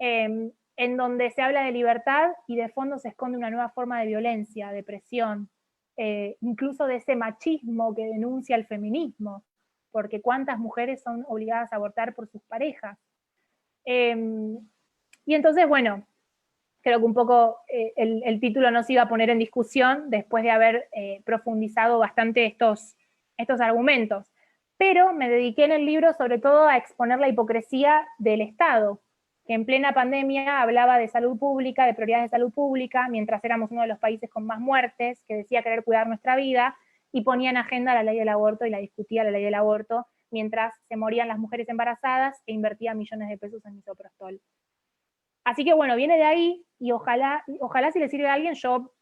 En donde se habla de libertad y de fondo se esconde una nueva forma de violencia, de presión, incluso de ese machismo que denuncia el feminismo, porque cuántas mujeres son obligadas a abortar por sus parejas. Y entonces, bueno, creo que un poco el título no se iba a poner en discusión después de haber profundizado bastante estos argumentos. Pero me dediqué en el libro sobre todo a exponer la hipocresía del Estado, que en plena pandemia hablaba de salud pública, de prioridades de salud pública, mientras éramos uno de los países con más muertes, que decía querer cuidar nuestra vida, y ponía en agenda la ley del aborto y la discutía la ley del aborto, mientras se morían las mujeres embarazadas e invertía millones de pesos en misoprostol. Así que bueno, viene de ahí y ojalá si le sirve a alguien, yo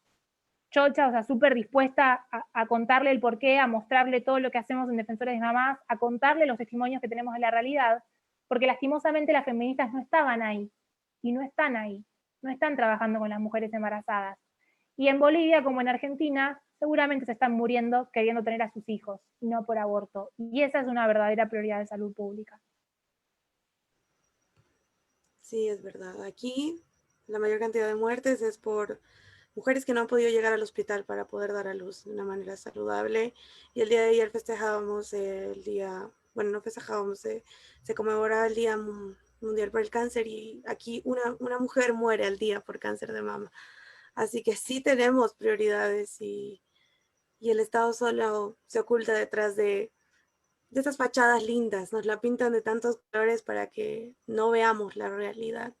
chocha, o sea, súper dispuesta a contarle el porqué, a mostrarle todo lo que hacemos en Defensores de Mamás, a contarle los testimonios que tenemos de la realidad, porque lastimosamente las feministas no estaban ahí, y no están ahí, no están trabajando con las mujeres embarazadas. Y en Bolivia, como en Argentina, seguramente se están muriendo queriendo tener a sus hijos, y no por aborto. Y esa es una verdadera prioridad de salud pública. Sí, es verdad. Aquí la mayor cantidad de muertes es por mujeres que no han podido llegar al hospital para poder dar a luz de una manera saludable. Y el día de ayer festejábamos el día, bueno, no festejábamos, se conmemoraba el Día Mundial por el Cáncer, y aquí una mujer muere al día por cáncer de mama. Así que sí tenemos prioridades, y el Estado solo se oculta detrás de esas fachadas lindas, nos la pintan de tantos colores para que no veamos la realidad.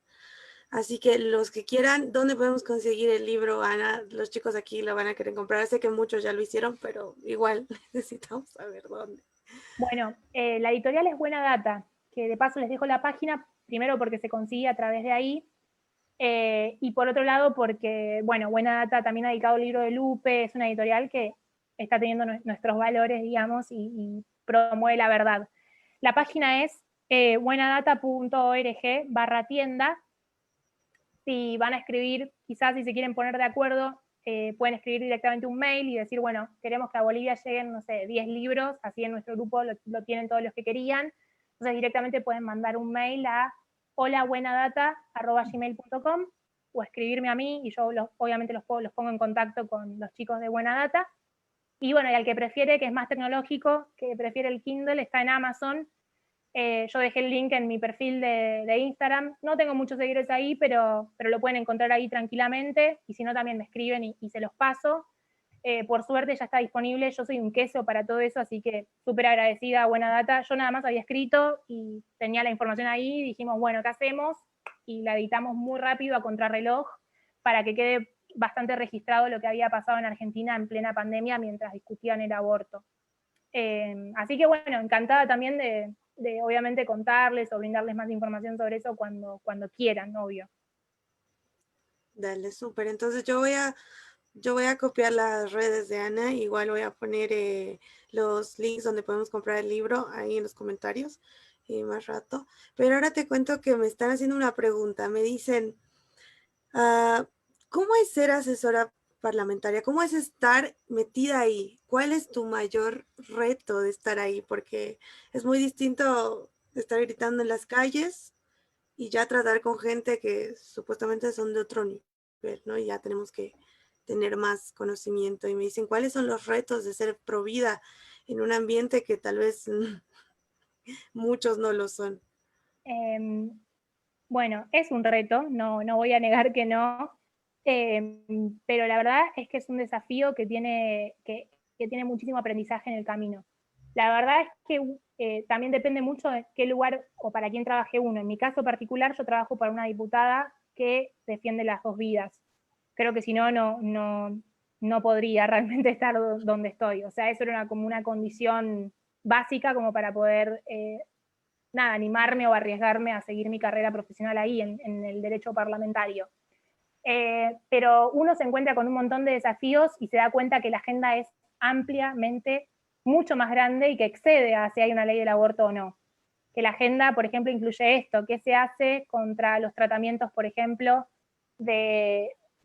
Así que los que quieran, ¿dónde podemos conseguir el libro, Ana? Los chicos aquí lo van a querer comprar. Sé que muchos ya lo hicieron, pero igual necesitamos saber dónde. Bueno, la editorial es Buena Data, que de paso les dejo la página, primero porque se consigue a través de ahí, y por otro lado porque, bueno, Buena Data también ha dedicado el libro de Lupe, es una editorial que está teniendo nuestros valores, digamos, y promueve la verdad. La página es buenadata.org/tienda. Si van a escribir, quizás si se quieren poner de acuerdo, pueden escribir directamente un mail y decir, bueno, queremos que a Bolivia lleguen, no sé, 10 libros, así en nuestro grupo lo tienen todos los que querían. Entonces directamente pueden mandar un mail a holabuenadata@gmail.com o escribirme a mí y yo obviamente los pongo en contacto con los chicos de Buena Data. Y bueno, y al que prefiere, que es más tecnológico, que prefiere el Kindle, está en Amazon. Yo dejé el link en mi perfil de Instagram. No tengo muchos seguidores ahí, pero lo pueden encontrar ahí tranquilamente. Y si no, también me escriben y se los paso. Por suerte ya está disponible. Yo soy un queso para todo eso, así que súper agradecida, Buena Data. Yo nada más había escrito y tenía la información ahí. Dijimos, bueno, ¿qué hacemos? Y la editamos muy rápido a contrarreloj para que quede bastante registrado lo que había pasado en Argentina en plena pandemia mientras discutían el aborto. Así que bueno, encantada también de obviamente contarles o brindarles más información sobre eso cuando quieran, obvio. Dale, súper. Entonces yo voy a copiar las redes de Ana, igual voy a poner los links donde podemos comprar el libro ahí en los comentarios más rato. Pero ahora te cuento que me están haciendo una pregunta. Me dicen, ¿cómo es ser asesora parlamentaria? ¿Cómo es estar metida ahí? ¿Cuál es tu mayor reto de estar ahí? Porque es muy distinto estar gritando en las calles y ya tratar con gente que supuestamente son de otro nivel, ¿no? Y ya tenemos que tener más conocimiento. Y me dicen, ¿cuáles son los retos de ser provida en un ambiente que tal vez muchos no lo son? Bueno, es un reto, no voy a negar que no, pero la verdad es que es un desafío que tiene muchísimo aprendizaje en el camino. La verdad es que también depende mucho de qué lugar o para quién trabaje uno. En mi caso particular, yo trabajo para una diputada que defiende las dos vidas. Creo que si no, no podría realmente estar donde estoy. O sea, eso era como una condición básica como para poder animarme o arriesgarme a seguir mi carrera profesional ahí en el derecho parlamentario. Pero uno se encuentra con un montón de desafíos y se da cuenta que la agenda es ampliamente mucho más grande y que excede a si hay una ley del aborto o no. Que la agenda, por ejemplo, incluye esto, qué se hace contra los tratamientos, por ejemplo,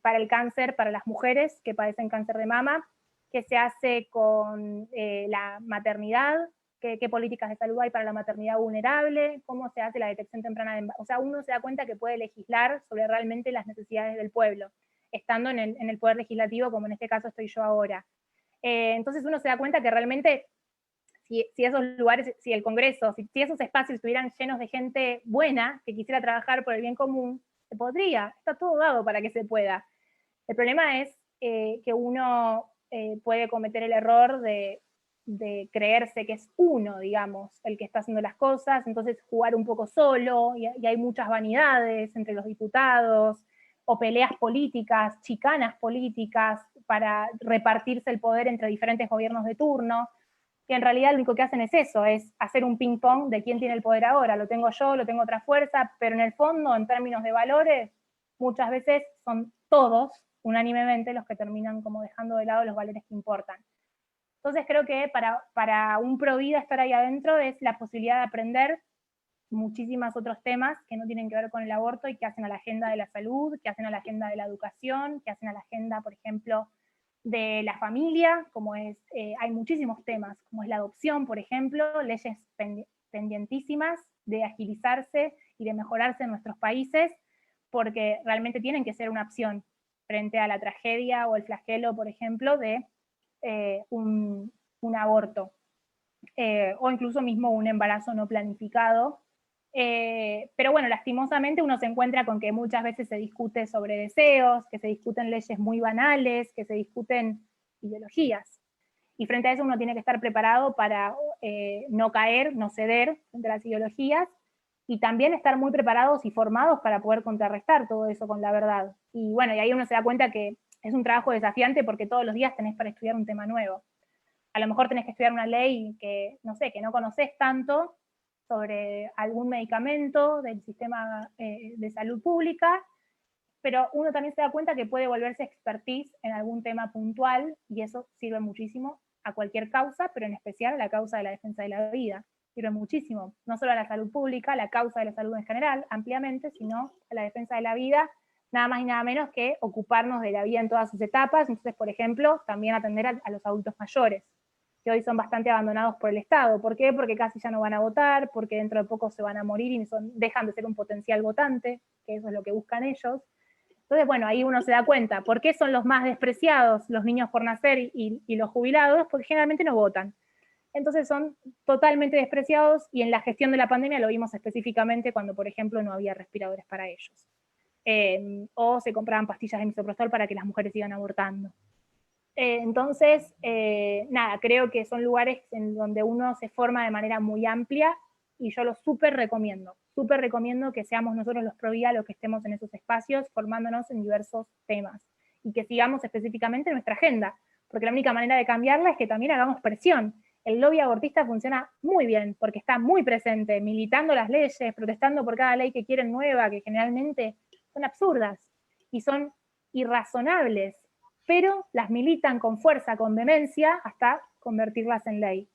para el cáncer, para las mujeres que padecen cáncer de mama, qué se hace con la maternidad, qué políticas de salud hay para la maternidad vulnerable, cómo se hace la detección temprana de embarazo. O sea, uno se da cuenta que puede legislar sobre realmente las necesidades del pueblo, estando en el poder legislativo, como en este caso estoy yo ahora. Entonces uno se da cuenta que realmente si esos lugares, si el Congreso, si esos espacios estuvieran llenos de gente buena, que quisiera trabajar por el bien común, se podría, está todo dado para que se pueda. El problema es que uno puede cometer el error de creerse que es uno, digamos, el que está haciendo las cosas, entonces jugar un poco solo, y hay muchas vanidades entre los diputados, o peleas políticas, chicanas políticas, para repartirse el poder entre diferentes gobiernos de turno, que en realidad lo único que hacen es eso, es hacer un ping-pong de quién tiene el poder ahora, lo tengo yo, lo tengo otra fuerza, pero en el fondo, en términos de valores, muchas veces son todos, unánimemente, los que terminan como dejando de lado los valores que importan. Entonces creo que para un pro vida estar ahí adentro es la posibilidad de aprender muchísimos otros temas que no tienen que ver con el aborto y que hacen a la agenda de la salud, que hacen a la agenda de la educación, que hacen a la agenda, por ejemplo, de la familia, como es, hay muchísimos temas, como es la adopción, por ejemplo, leyes pendientísimas de agilizarse y de mejorarse en nuestros países, porque realmente tienen que ser una opción frente a la tragedia o el flagelo, por ejemplo, de un aborto, o incluso mismo un embarazo no planificado. Pero bueno, lastimosamente uno se encuentra con que muchas veces se discute sobre deseos, que se discuten leyes muy banales, que se discuten ideologías. Y frente a eso uno tiene que estar preparado para no caer, no ceder frente a las ideologías, y también estar muy preparados y formados para poder contrarrestar todo eso con la verdad. Y bueno, y ahí uno se da cuenta que es un trabajo desafiante porque todos los días tenés para estudiar un tema nuevo. A lo mejor tenés que estudiar una ley que, no sé, que no conoces tanto sobre algún medicamento del sistema de salud pública, pero uno también se da cuenta que puede volverse expertise en algún tema puntual y eso sirve muchísimo a cualquier causa, pero en especial a la causa de la defensa de la vida. Sirve muchísimo, no solo a la salud pública, a la causa de la salud en general, ampliamente, sino a la defensa de la vida, nada más y nada menos que ocuparnos de la vida en todas sus etapas. Entonces, por ejemplo, también atender a los adultos mayores, que hoy son bastante abandonados por el Estado. ¿Por qué? Porque casi ya no van a votar, porque dentro de poco se van a morir y dejan de ser un potencial votante, que eso es lo que buscan ellos. Entonces, bueno, ahí uno se da cuenta. ¿Por qué son los más despreciados los niños por nacer y los jubilados? Porque generalmente no votan. Entonces son totalmente despreciados, y en la gestión de la pandemia lo vimos específicamente cuando, por ejemplo, no había respiradores para ellos. O se compraban pastillas de misoprostol para que las mujeres sigan abortando. Entonces, nada, creo que son lugares en donde uno se forma de manera muy amplia y yo lo súper recomiendo que seamos nosotros los pro vida los que estemos en esos espacios formándonos en diversos temas y que sigamos específicamente nuestra agenda, porque la única manera de cambiarla es que también hagamos presión. El lobby abortista funciona muy bien porque está muy presente, militando las leyes, protestando por cada ley que quieren nueva, que generalmente son absurdas y son irrazonables, pero las militan con fuerza, con vehemencia, hasta convertirlas en ley.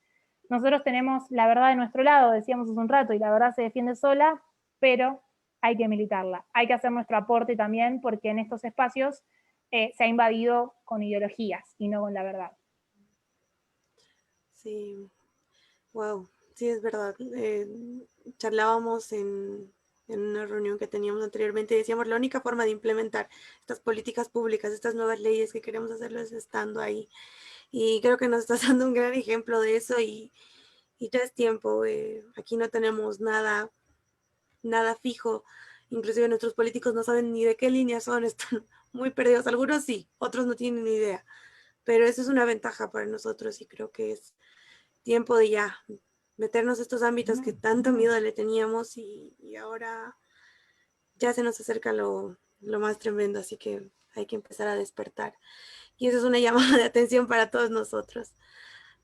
Nosotros tenemos la verdad de nuestro lado, decíamos hace un rato, y la verdad se defiende sola, pero hay que militarla, hay que hacer nuestro aporte también, porque en estos espacios se ha invadido con ideologías y no con la verdad. Sí, wow, sí es verdad. Charlábamos en una reunión que teníamos anteriormente y decíamos la única forma de implementar estas políticas públicas, estas nuevas leyes que queremos hacerlo es estando ahí. Y creo que nos estás dando un gran ejemplo de eso y ya es tiempo. Aquí no tenemos nada fijo. Inclusive nuestros políticos no saben ni de qué línea son, están muy perdidos. Algunos sí, otros no tienen ni idea. Pero eso es una ventaja para nosotros y creo que es tiempo de ya meternos estos ámbitos que tanto miedo le teníamos y ahora ya se nos acerca lo más tremendo, así que hay que empezar a despertar. Y eso es una llamada de atención para todos nosotros.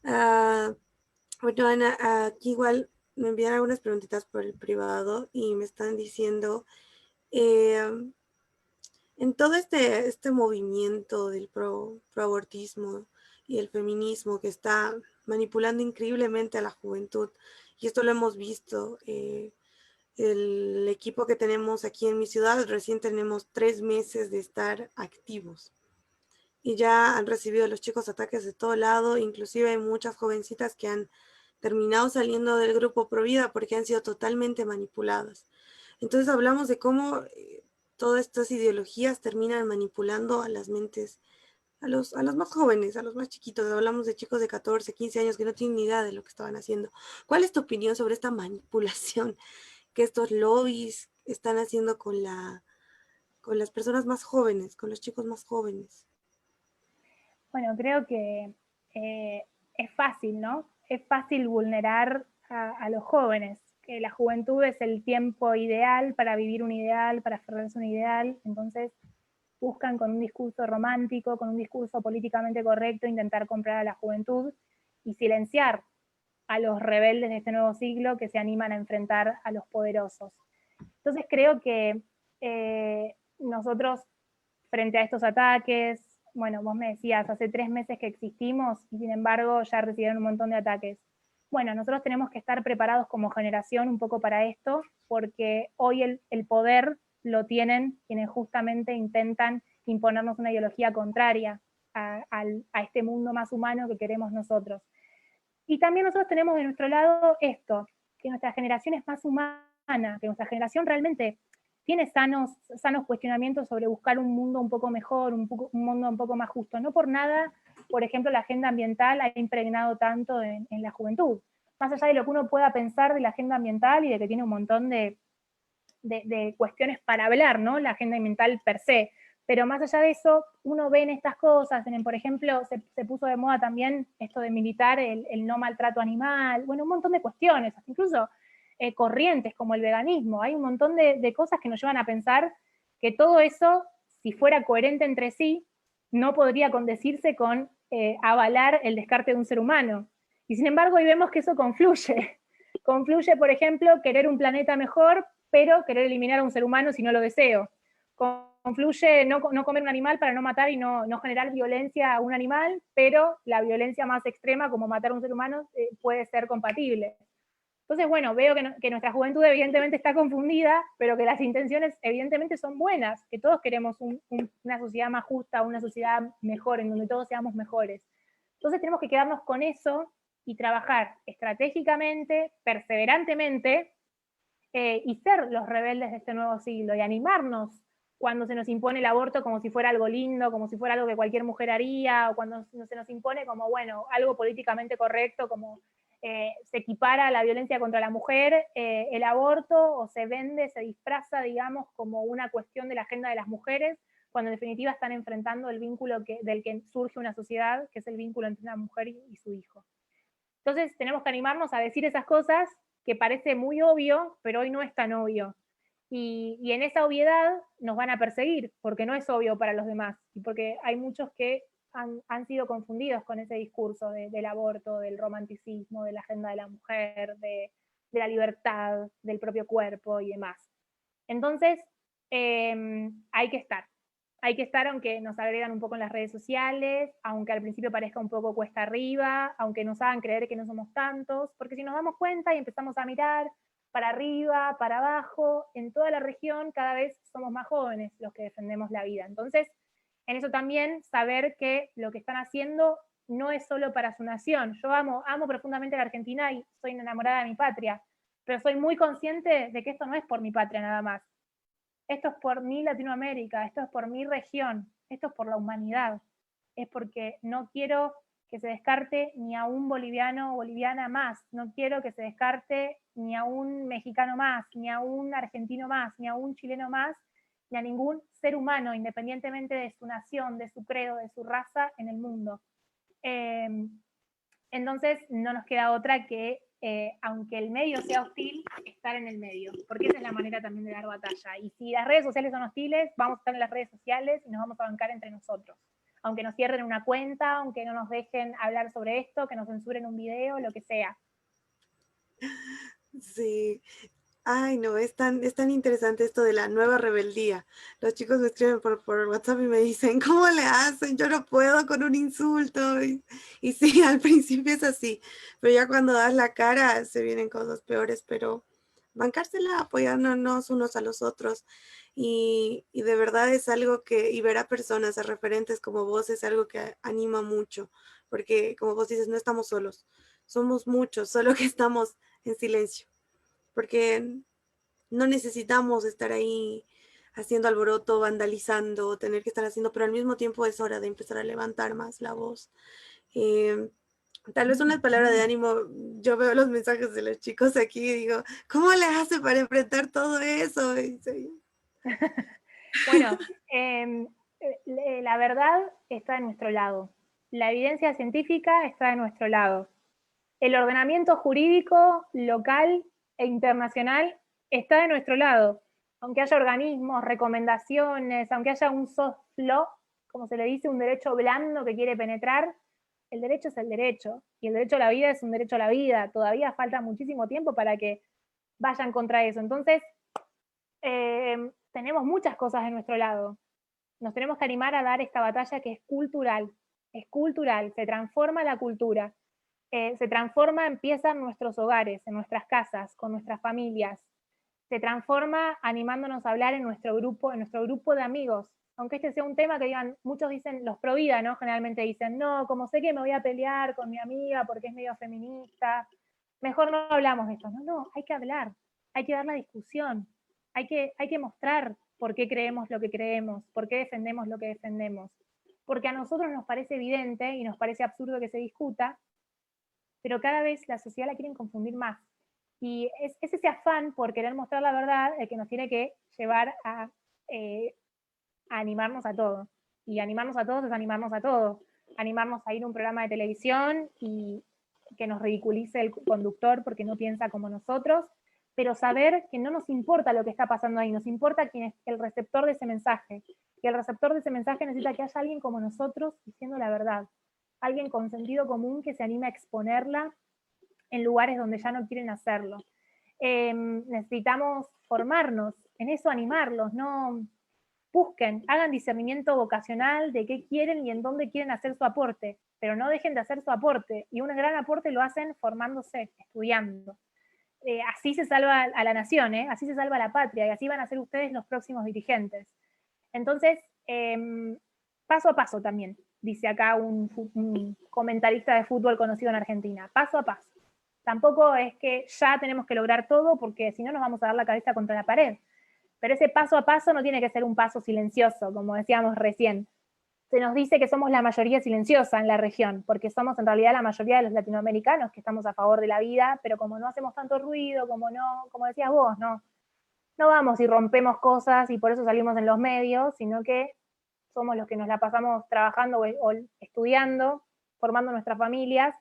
Bueno, Ana, aquí igual me envían algunas preguntitas por el privado y me están diciendo, en todo este movimiento del proabortismo y el feminismo que está manipulando increíblemente a la juventud, y esto lo hemos visto, el equipo que tenemos aquí en mi ciudad, recién tenemos 3 meses de estar activos. Y ya han recibido los chicos ataques de todo lado, inclusive hay muchas jovencitas que han terminado saliendo del grupo Provida porque han sido totalmente manipuladas. Entonces hablamos de cómo todas estas ideologías terminan manipulando a las mentes, a los más jóvenes, a los más chiquitos. Hablamos de chicos de 14, 15 años que no tienen ni idea de lo que estaban haciendo. ¿Cuál es tu opinión sobre esta manipulación que estos lobbies están haciendo con las personas más jóvenes, con los chicos más jóvenes? Bueno, creo que es fácil, ¿no? Es fácil vulnerar a los jóvenes, que la juventud es el tiempo ideal para vivir un ideal, para aferrarse a un ideal, entonces buscan con un discurso romántico, con un discurso políticamente correcto, intentar comprar a la juventud y silenciar a los rebeldes de este nuevo siglo que se animan a enfrentar a los poderosos. Entonces creo que nosotros, frente a estos ataques, bueno, vos me decías, hace 3 meses que existimos y sin embargo ya recibieron un montón de ataques. Bueno, nosotros tenemos que estar preparados como generación un poco para esto, porque hoy el poder lo tienen quienes justamente intentan imponernos una ideología contraria a este mundo más humano que queremos nosotros. Y también nosotros tenemos de nuestro lado esto, que nuestra generación es más humana, que nuestra generación realmente tiene sanos cuestionamientos sobre buscar un mundo un poco mejor, un mundo un poco más justo. No por nada, por ejemplo, la agenda ambiental ha impregnado tanto en la juventud. Más allá de lo que uno pueda pensar de la agenda ambiental y de que tiene un montón de cuestiones para hablar, ¿no? La agenda ambiental per se. Pero más allá de eso, uno ve en estas cosas, por ejemplo, se puso de moda también esto de militar el no maltrato animal, bueno, un montón de cuestiones, incluso corrientes como el veganismo. Hay un montón de cosas que nos llevan a pensar que todo eso, si fuera coherente entre sí, no podría condecirse con avalar el descarte de un ser humano. Y sin embargo, hoy vemos que eso confluye. Confluye, por ejemplo, querer un planeta mejor, pero querer eliminar a un ser humano si no lo deseo. Confluye no comer un animal para no matar y no generar violencia a un animal, pero la violencia más extrema, como matar a un ser humano, puede ser compatible. Entonces, bueno, veo que nuestra juventud evidentemente está confundida, pero que las intenciones evidentemente son buenas, que todos queremos una sociedad más justa, una sociedad mejor, en donde todos seamos mejores. Entonces tenemos que quedarnos con eso y trabajar estratégicamente, perseverantemente, y ser los rebeldes de este nuevo siglo y animarnos cuando se nos impone el aborto como si fuera algo lindo, como si fuera algo que cualquier mujer haría, o cuando se nos impone como, bueno, algo políticamente correcto, como se equipara a la violencia contra la mujer, el aborto, o se vende, se disfraza, digamos, como una cuestión de la agenda de las mujeres, cuando en definitiva están enfrentando el vínculo del que surge una sociedad, que es el vínculo entre una mujer y su hijo. Entonces tenemos que animarnos a decir esas cosas que parece muy obvio, pero hoy no es tan obvio. Y en esa obviedad nos van a perseguir, porque no es obvio para los demás, y porque hay muchos que han sido confundidos con ese discurso del aborto, del romanticismo, de la agenda de la mujer, de la libertad, del propio cuerpo y demás. Entonces, hay que estar aunque nos agregan un poco en las redes sociales, aunque al principio parezca un poco cuesta arriba, aunque nos hagan creer que no somos tantos, porque si nos damos cuenta y empezamos a mirar para arriba, para abajo, en toda la región cada vez somos más jóvenes los que defendemos la vida. Entonces, en eso también saber que lo que están haciendo no es solo para su nación. Yo amo profundamente la Argentina y soy enamorada de mi patria, pero soy muy consciente de que esto no es por mi patria nada más. Esto es por mi Latinoamérica, esto es por mi región, esto es por la humanidad. Es porque no quiero que se descarte ni a un boliviano o boliviana más, no quiero que se descarte ni a un mexicano más, ni a un argentino más, ni a un chileno más, ni a ningún ser humano, independientemente de su nación, de su credo, de su raza en el mundo. Entonces no nos queda otra que, aunque el medio sea hostil, estar en el medio, porque esa es la manera también de dar batalla. Y si las redes sociales son hostiles, vamos a estar en las redes sociales y nos vamos a bancar entre nosotros. Aunque nos cierren una cuenta, aunque no nos dejen hablar sobre esto, que nos censuren un video, lo que sea. Sí. Ay, no, es tan interesante esto de la nueva rebeldía. Los chicos me escriben por WhatsApp y me dicen, ¿cómo le hacen? Yo no puedo con un insulto. Y sí, al principio es así, pero ya cuando das la cara se vienen cosas peores, pero bancársela, apoyándonos unos a los otros. Y de verdad es algo que, y ver a personas, a referentes como vos, es algo que anima mucho, porque como vos dices, no estamos solos. somos muchos, solo que estamos en silencio, porque no necesitamos estar ahí haciendo alboroto, vandalizando, tener que estar haciendo, pero al mismo tiempo es hora de empezar a levantar más la voz. Eh, Tal vez una palabra de ánimo, yo veo los mensajes de los chicos aquí y digo, ¿cómo le hace para enfrentar todo eso? Bueno, la verdad está de nuestro lado. La evidencia científica está de nuestro lado. El ordenamiento jurídico local e internacional está de nuestro lado. Aunque haya organismos, recomendaciones, aunque haya un soft law, como se le dice, un derecho blando que quiere penetrar, el derecho es el derecho. Y el derecho a la vida es un derecho a la vida. Todavía falta muchísimo tiempo para que vayan contra eso. Entonces, tenemos muchas cosas de nuestro lado. Nos tenemos que animar a dar esta batalla que es cultural, se transforma la cultura, se transforma, empieza en nuestros hogares, en nuestras casas, con nuestras familias, se transforma animándonos a hablar en nuestro grupo de amigos, aunque este sea un tema que digan, muchos dicen, los pro vida, ¿no? Generalmente dicen, no, como sé que me voy a pelear con mi amiga porque es medio feminista, mejor no hablamos de esto. No, no, hay que hablar, hay que dar la discusión, hay que mostrar por qué creemos lo que creemos, por qué defendemos lo que defendemos. Porque a nosotros nos parece evidente y nos parece absurdo que se discuta, pero cada vez la sociedad la quieren confundir más. Y es ese afán por querer mostrar la verdad el que nos tiene que llevar a animarnos a todo. Y animarnos a todos es animarnos a todos. Animarnos a ir a un programa de televisión y que nos ridiculice el conductor porque no piensa como nosotros, pero saber que no nos importa lo que está pasando ahí, nos importa quién es el receptor de ese mensaje. Y el receptor de ese mensaje necesita que haya alguien como nosotros diciendo la verdad. Alguien con sentido común que se anime a exponerla en lugares donde ya no quieren hacerlo. Necesitamos formarnos, en eso animarlos, no busquen, hagan discernimiento vocacional de qué quieren y en dónde quieren hacer su aporte, pero no dejen de hacer su aporte, y un gran aporte lo hacen formándose, estudiando. Así se salva a la nación, así se salva a la patria, y así van a ser ustedes los próximos dirigentes. Entonces, paso a paso también, dice acá un comentarista de fútbol conocido en Argentina, paso a paso. Tampoco es que ya tenemos que lograr todo, porque si no nos vamos a dar la cabeza contra la pared. Pero ese paso a paso no tiene que ser un paso silencioso, como decíamos recién. Se nos dice que somos la mayoría silenciosa en la región, porque somos en realidad la mayoría de los latinoamericanos que estamos a favor de la vida, pero como no hacemos tanto ruido, como decías vos, no vamos y rompemos cosas y por eso salimos en los medios, sino que somos los que nos la pasamos trabajando o estudiando, formando nuestras familias.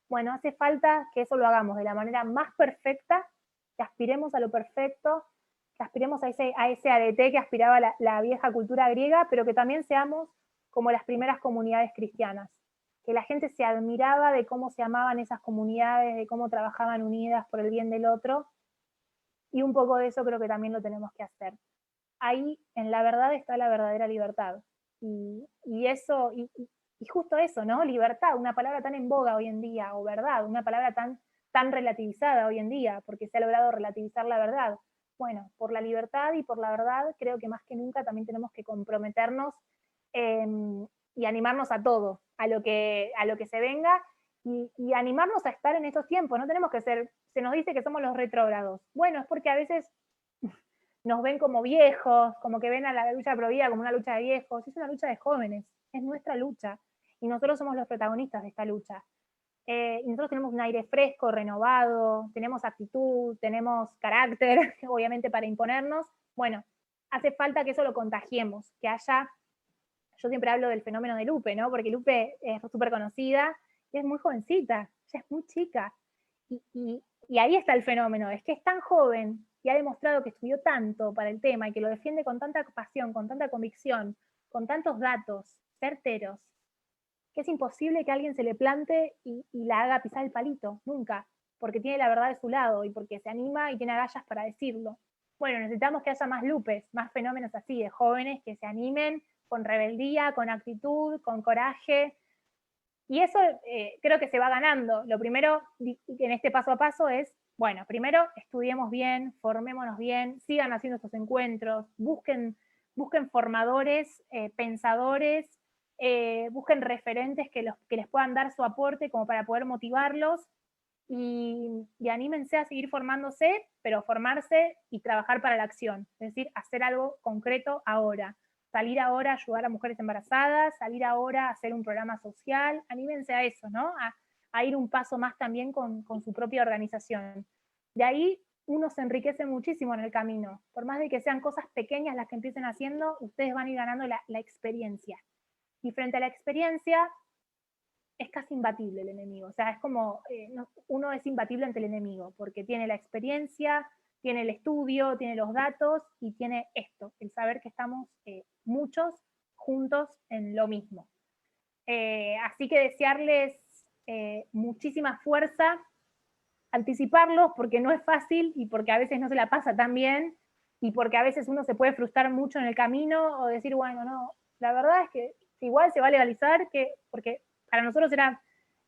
Bueno, hace falta que eso lo hagamos de la manera más perfecta, que aspiremos a lo perfecto, que aspiremos a ese ADT que aspiraba la vieja cultura griega, pero que también seamos como las primeras comunidades cristianas, que la gente se admiraba de cómo se amaban esas comunidades, de cómo trabajaban unidas por el bien del otro, y un poco de eso creo que también lo tenemos que hacer. Ahí en la verdad está la verdadera libertad. Y eso, y justo eso, ¿no? Libertad, una palabra tan en boga hoy en día, o verdad, una palabra tan relativizada hoy en día, porque se ha logrado relativizar la verdad. Bueno, por la libertad y por la verdad, creo que más que nunca también tenemos que comprometernos eh, y animarnos a todo, a lo que se venga, y animarnos a estar en estos tiempos. No tenemos que ser, se nos dice que somos los retrógrados. Bueno, es porque a veces nos ven como viejos, como que ven a la lucha pro vida como una lucha de viejos. Es una lucha de jóvenes, es nuestra lucha. Y nosotros somos los protagonistas de esta lucha. Y nosotros tenemos un aire fresco, renovado, tenemos actitud, tenemos carácter, obviamente para imponernos. Bueno, hace falta que eso lo contagiemos, que haya, yo siempre hablo del fenómeno de Lupe, ¿no? Porque Lupe es súper conocida y es muy jovencita, ella es muy chica. Y ahí está el fenómeno, es que es tan joven y ha demostrado que estudió tanto para el tema y que lo defiende con tanta pasión, con tanta convicción, con tantos datos certeros, que es imposible que alguien se le plante y la haga pisar el palito, nunca, porque tiene la verdad de su lado y porque se anima y tiene agallas para decirlo. Bueno, necesitamos que haya más Lupes, más fenómenos así, de jóvenes que se animen con rebeldía, con actitud, con coraje, y eso creo que se va ganando. Lo primero en este paso a paso es, bueno, primero estudiemos bien, formémonos bien, sigan haciendo estos encuentros, busquen formadores, pensadores, busquen referentes que les puedan dar su aporte como para poder motivarlos, y anímense a seguir formándose, pero formarse y trabajar para la acción, es decir, hacer algo concreto ahora. Salir ahora a ayudar a mujeres embarazadas, salir ahora a hacer un programa social, anímense a eso, ¿no? A ir un paso más también con su propia organización. De ahí uno se enriquece muchísimo en el camino. Por más de que sean cosas pequeñas las que empiecen haciendo, ustedes van a ir ganando la experiencia. Y frente a la experiencia, es casi imbatible el enemigo. O sea, es como, uno es imbatible ante el enemigo, porque tiene la experiencia, tiene el estudio, tiene los datos y tiene esto, el saber que estamos muchos juntos en lo mismo. Así que desearles muchísima fuerza, anticiparlos porque no es fácil y porque a veces no se la pasa tan bien y porque a veces uno se puede frustrar mucho en el camino o decir, bueno, no, la verdad es que igual se va a legalizar, porque para nosotros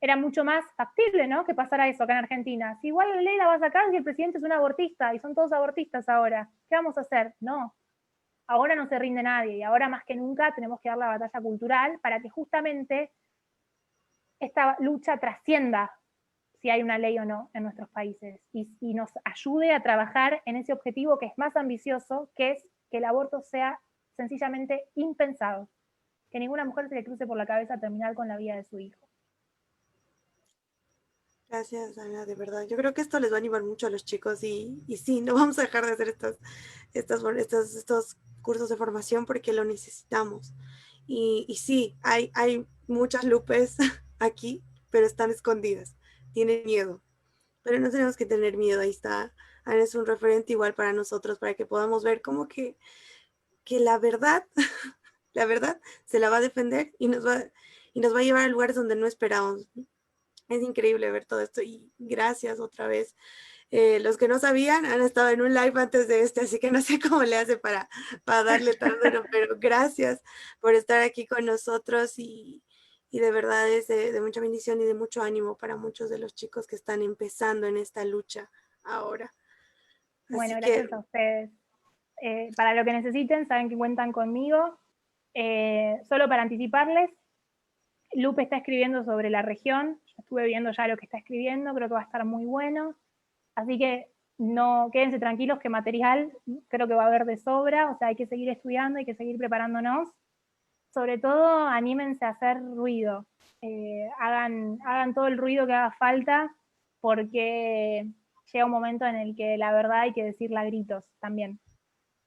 era mucho más factible, ¿no? Que pasara eso acá en Argentina. Si igual la ley la va a sacar si el presidente es un abortista y son todos abortistas ahora, ¿qué vamos a hacer? No, ahora no se rinde nadie y ahora más que nunca tenemos que dar la batalla cultural para que justamente esta lucha trascienda si hay una ley o no en nuestros países y nos ayude a trabajar en ese objetivo que es más ambicioso, que es que el aborto sea sencillamente impensado, que ninguna mujer se le cruce por la cabeza terminar con la vida de su hijo. Gracias, Ana, de verdad. Yo creo que esto les va a animar mucho a los chicos y sí, no vamos a dejar de hacer estos cursos de formación porque lo necesitamos. Y sí, hay muchas Lupes aquí, pero están escondidas. Tienen miedo, pero no tenemos que tener miedo. Ahí está. Ana es un referente igual para nosotros, para que podamos ver como que la verdad, la verdad se la va a defender y nos va a llevar a lugares donde no esperamos. Es increíble ver todo esto y gracias otra vez. Los que no sabían han estado en un live antes de este, así que no sé cómo le hace para darle tan duro, pero gracias por estar aquí con nosotros y de verdad es de mucha bendición y de mucho ánimo para muchos de los chicos que están empezando en esta lucha ahora. Bueno, Así que gracias a ustedes. Para lo que necesiten, saben que cuentan conmigo. Solo para anticiparles, Lupe está escribiendo sobre la región, estuve viendo ya lo que está escribiendo, creo que va a estar muy bueno, así que no quédense tranquilos que material creo que va a haber de sobra, o sea, hay que seguir estudiando, hay que seguir preparándonos, sobre todo anímense a hacer ruido, hagan todo el ruido que haga falta, porque llega un momento en el que la verdad hay que decirla a gritos también.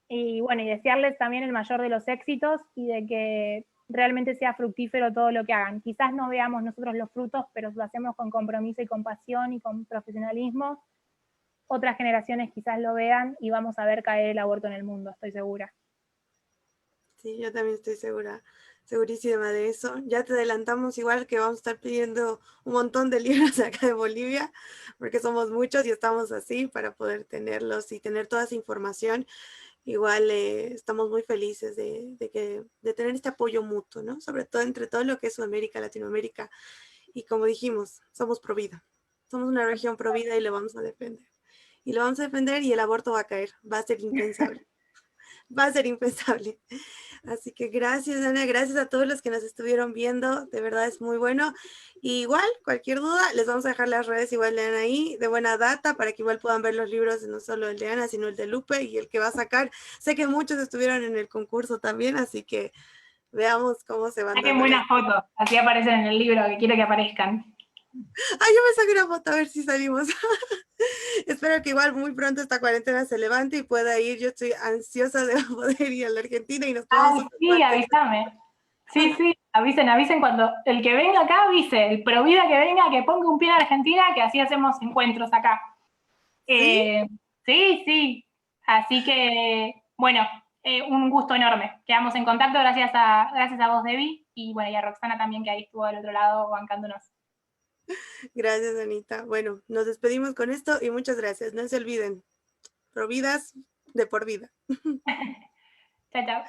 Y bueno, y desearles también el mayor de los éxitos y de que realmente sea fructífero todo lo que hagan. Quizás no veamos nosotros los frutos, pero lo hacemos con compromiso y con pasión y con profesionalismo. Otras generaciones quizás lo vean y vamos a ver caer el aborto en el mundo, estoy segura. sí, yo también estoy segurísima de eso. Ya te adelantamos igual que vamos a estar pidiendo un montón de libros acá de Bolivia, porque somos muchos y estamos así para poder tenerlos y tener toda esa información. Igual estamos muy felices de tener este apoyo mutuo, ¿no? Sobre todo entre todo lo que es Sudamérica, Latinoamérica. Y como dijimos, somos pro vida. Somos una región pro vida y lo vamos a defender. Y lo vamos a defender y el aborto va a caer. Va a ser impensable. Va a ser impensable. Así que gracias, Ana, gracias a todos los que nos estuvieron viendo, de verdad es muy bueno. Y igual, cualquier duda, les vamos a dejar las redes igual de Ana ahí, de buena data, para que igual puedan ver los libros, no solo el de Ana, sino el de Lupe y el que va a sacar. Sé que muchos estuvieron en el concurso también, así que veamos cómo se van Saquen dando las... buenas fotos, así aparecen en el libro que quiero que aparezcan. Ay, yo me saqué una foto a ver si salimos. Espero que igual muy pronto esta cuarentena se levante y pueda ir. Yo estoy ansiosa de poder ir a la Argentina y nos tomamos Ay, un sí, mate. avísame. Sí, sí, avisen cuando el que venga acá avise, el Provida que venga, que ponga un pie en Argentina, que así hacemos encuentros acá. ¿Sí? Sí, sí. Así que, bueno, un gusto enorme. Quedamos en contacto gracias a vos, Debbie, y bueno, y a Roxana también, que ahí estuvo del otro lado bancándonos. Gracias, Anita. Bueno, nos despedimos con esto y muchas gracias. No se olviden, providas de por vida. Chao, chao.